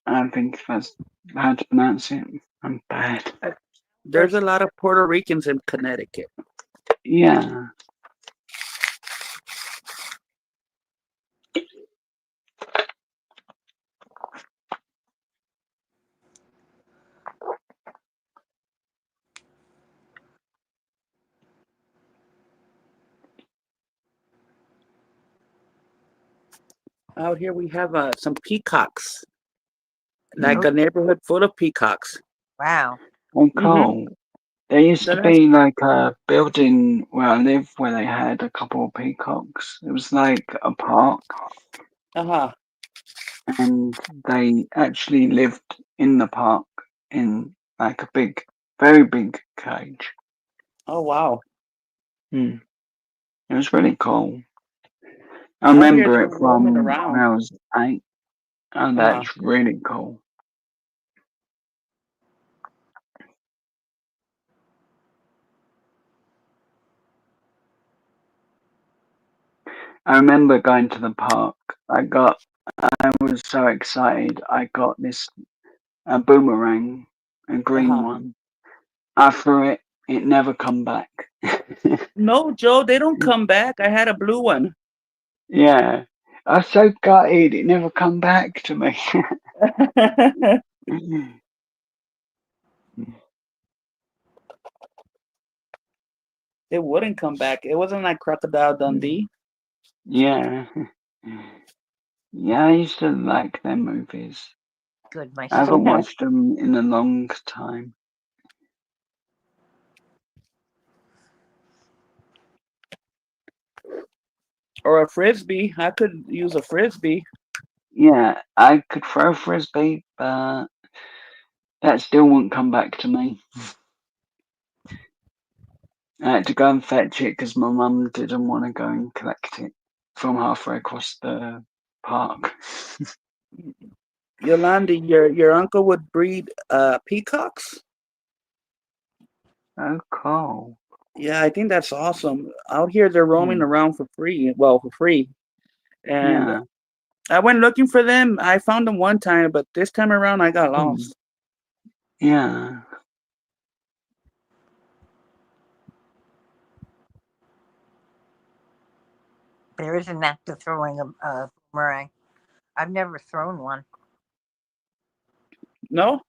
I think that's how to pronounce it. I'm bad. There's a lot of Puerto Ricans in Connecticut. Yeah. Out here we have some peacocks, like Mm. a neighborhood full of peacocks. Wow. Oh, Mm-hmm. cool. There used So to that's be like a building where I live where they had a couple of peacocks. It was like a park, uh-huh. and they actually lived in the park in like a big, very big cage. Oh wow. Mm. It was really cool. I Out here remember they're it roaming from when around. I was 8. And Uh-huh. that's really cool. I remember going to the park. I was so excited. I got this a boomerang, a green Uh-huh. one. I threw it. It never come back. No, Joe, they don't come back. I had a blue one. Yeah, I was so gutted. It never come back to me. It wouldn't come back. It wasn't like Crocodile Dundee. Yeah, yeah. I used to like them movies. Good, my I sister. haven't watched them in a long time. Or a frisbee. I could use a frisbee. Yeah, I could throw frisbee, but that still wouldn't come back to me. I had to go and fetch it because my mum didn't want to go and collect it from halfway across the park. Yolanda, your uncle would breed peacocks? Oh, cool. Yeah, I think that's awesome. Out here they're roaming Mm. around for free. Well, for free. And Yeah. I went looking for them. I found them one time, but this time around I got Mm. lost. Yeah. There is an act of throwing a boomerang. I've never thrown one. No?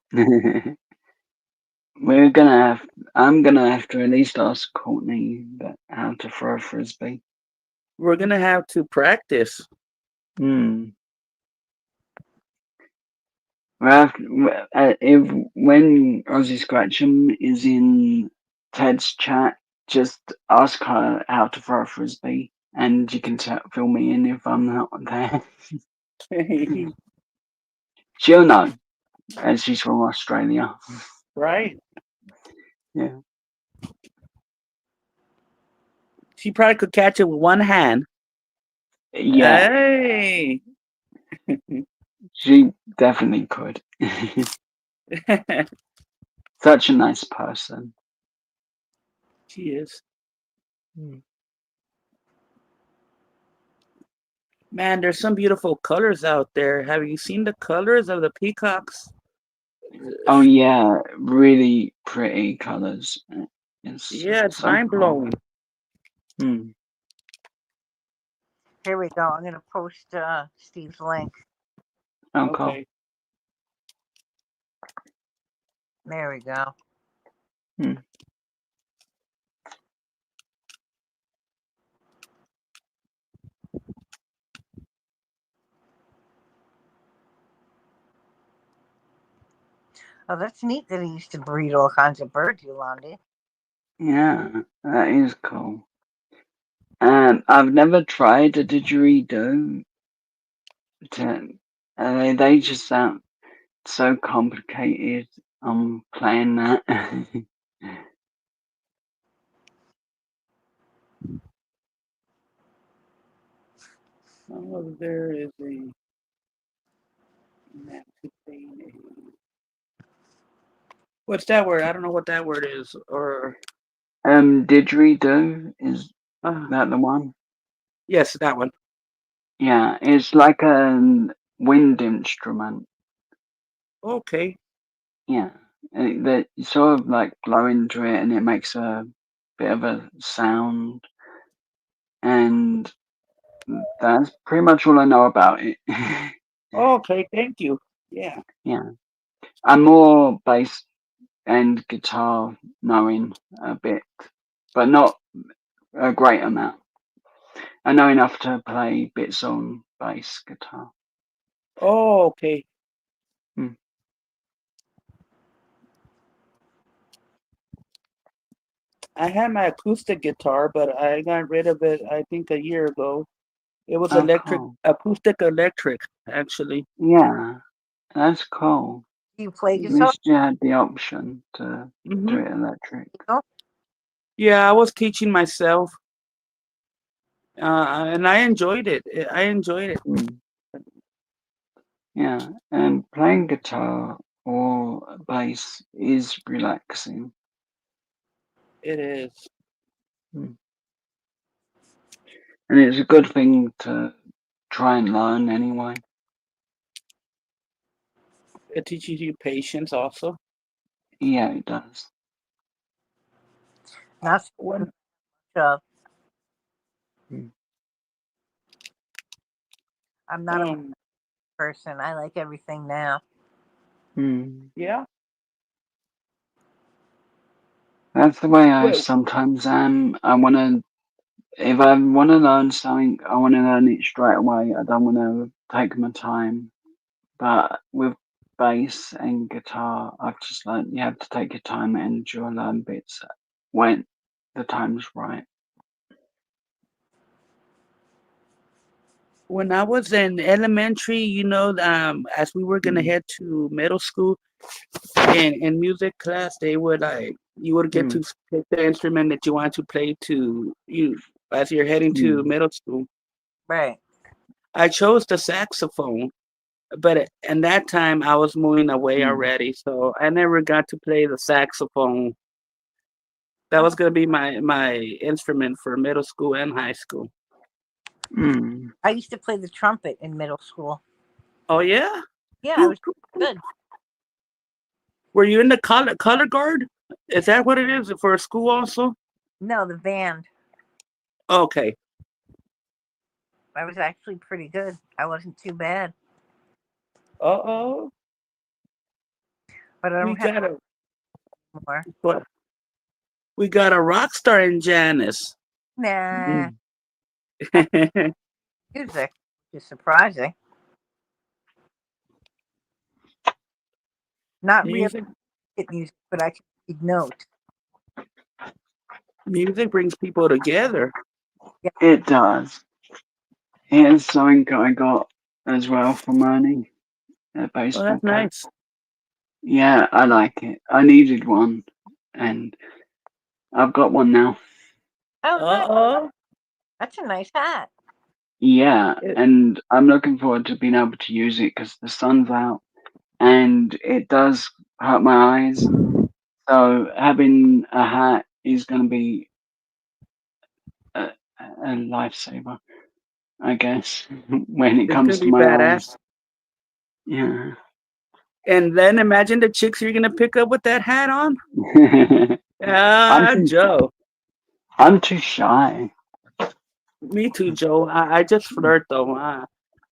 We're gonna have. I'm gonna have to at least ask Courtney how to throw a frisbee. We're gonna have to practice. Hmm. Well, if when Ozzy Scratchum is in Ted's chat, just ask her how to throw a frisbee, and you can fill me in if I'm not there. She'll know, as she's from Australia. Right? Yeah. She probably could catch it with one hand. Yeah. Hey. She definitely could. Such a nice person. She is. Man, there's some beautiful colors out there. Have you seen the colors of the peacocks? Oh yeah, really pretty colors. It's Yeah, it's so mind cool. blowing. Hmm. Here we go. I'm gonna post Steve's link. Oh, cool. Okay. There we go. Hmm. Oh, that's neat that he used to breed all kinds of birds, Yolandi. Yeah, that is cool. I've never tried a didgeridoo. They just sound so complicated. I'm playing that. Oh, there is a what's that word? I don't know what that word is. Or Didgeridoo, is uh, that the one? yes, that one. Yeah, it's like a wind instrument. Okay. Yeah, that you sort of like blow into it and it makes a bit of a sound, and that's pretty much all I know about it. Okay, thank you. Yeah. Yeah, I'm more bass and guitar knowing a bit, but not a great amount. I know enough to play bits on bass guitar. Oh, okay. Hmm. I had my acoustic guitar, but I got rid of it, I think, a year ago. It was Oh, electric, cool. acoustic electric, actually. Yeah, that's cool. Do you play At guitar? least you had the option to Hmm. do it electric. Yeah, I was teaching myself, and I enjoyed it. I enjoyed it. Mm. Yeah, and playing guitar or bass is relaxing. It is. Mm. And it's a good thing to try and learn anyway. It teaches you patience also. Yeah, it does. Not so When much of. Mm. I'm not a person. I like everything now. Mm. yeah. That's the way I Well, sometimes am. If I want to learn something, I want to learn it straight away. I don't want to take my time. But with bass and guitar, I've just learned you have to take your time and you'll learn bits when the time's right. when I was in elementary, as we were gonna Mm. head to middle school, in music class, they would you would get to Mm. pick the instrument that you want to play to you as you're heading to Mm. middle school. Right. I chose the saxophone, but in that time I was moving away Mm. already, so I never got to play the saxophone. That was Oh, gonna be my instrument for middle school and high school. Mm. I used to play the trumpet in middle school. Oh yeah? Yeah, I Cool, was cool, cool. good. Were you in the color guard? Is that what it is for school also? No, the band. Okay. I was actually pretty good. I wasn't too bad, Uh-oh. but I We don't have got a more. what? We got a rock star in Janice. Nah, Mm. music is surprising. Not real music music, but I can read notes. music brings people together. Yeah. It does. Here's something I got as well from Ernie, a Oh, baseball that's cap. nice. Yeah, I like it. I needed one, and I've got one now. Oh, nice. Uh-oh. That's a nice hat. Yeah, It, and I'm looking forward to being able to use it because the sun's out and it does hurt my eyes. So having a hat is going to be a lifesaver, I guess, when it it's gonna comes to be my eyes. badass. Yeah. And then imagine the chicks you're gonna pick up with that hat on. I'm Ah, too Joe. I'm too shy. Me too, Joe. I just flirt though.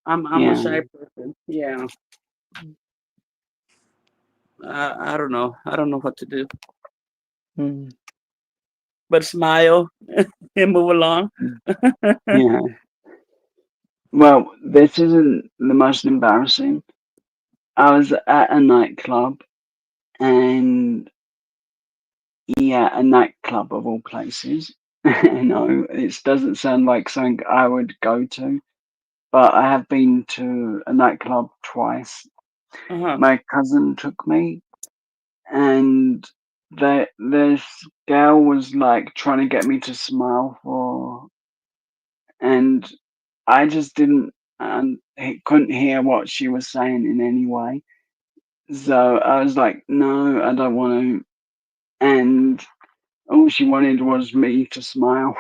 I'm a Yeah. shy person. Yeah. I don't know. I don't know what to do. Mm. But smile and move along. Yeah. Well, this isn't the most embarrassing. I was at a nightclub and yeah, a nightclub of all places. No, it doesn't sound like something I would go to, but I have been to a nightclub twice. Uh-huh. My cousin took me, and this girl was like trying to get me to smile for, and I just didn't, couldn't hear what she was saying in any way. So I was like, no, I don't want to. And all she wanted was me to smile.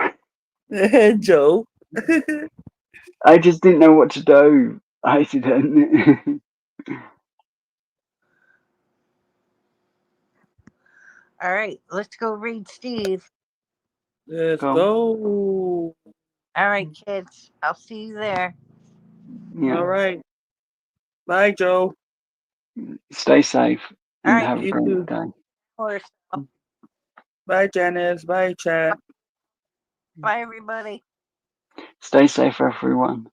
Joe. I just didn't know what to do. I didn't. All right, let's go read Steve. Let's Cool. go. All right, kids. I'll see you there. Yeah. All right. Bye, Joe. Stay safe All and right, have a You great too. day. horse. Bye, Janice. Bye, chat. Bye, everybody. Stay safe, everyone.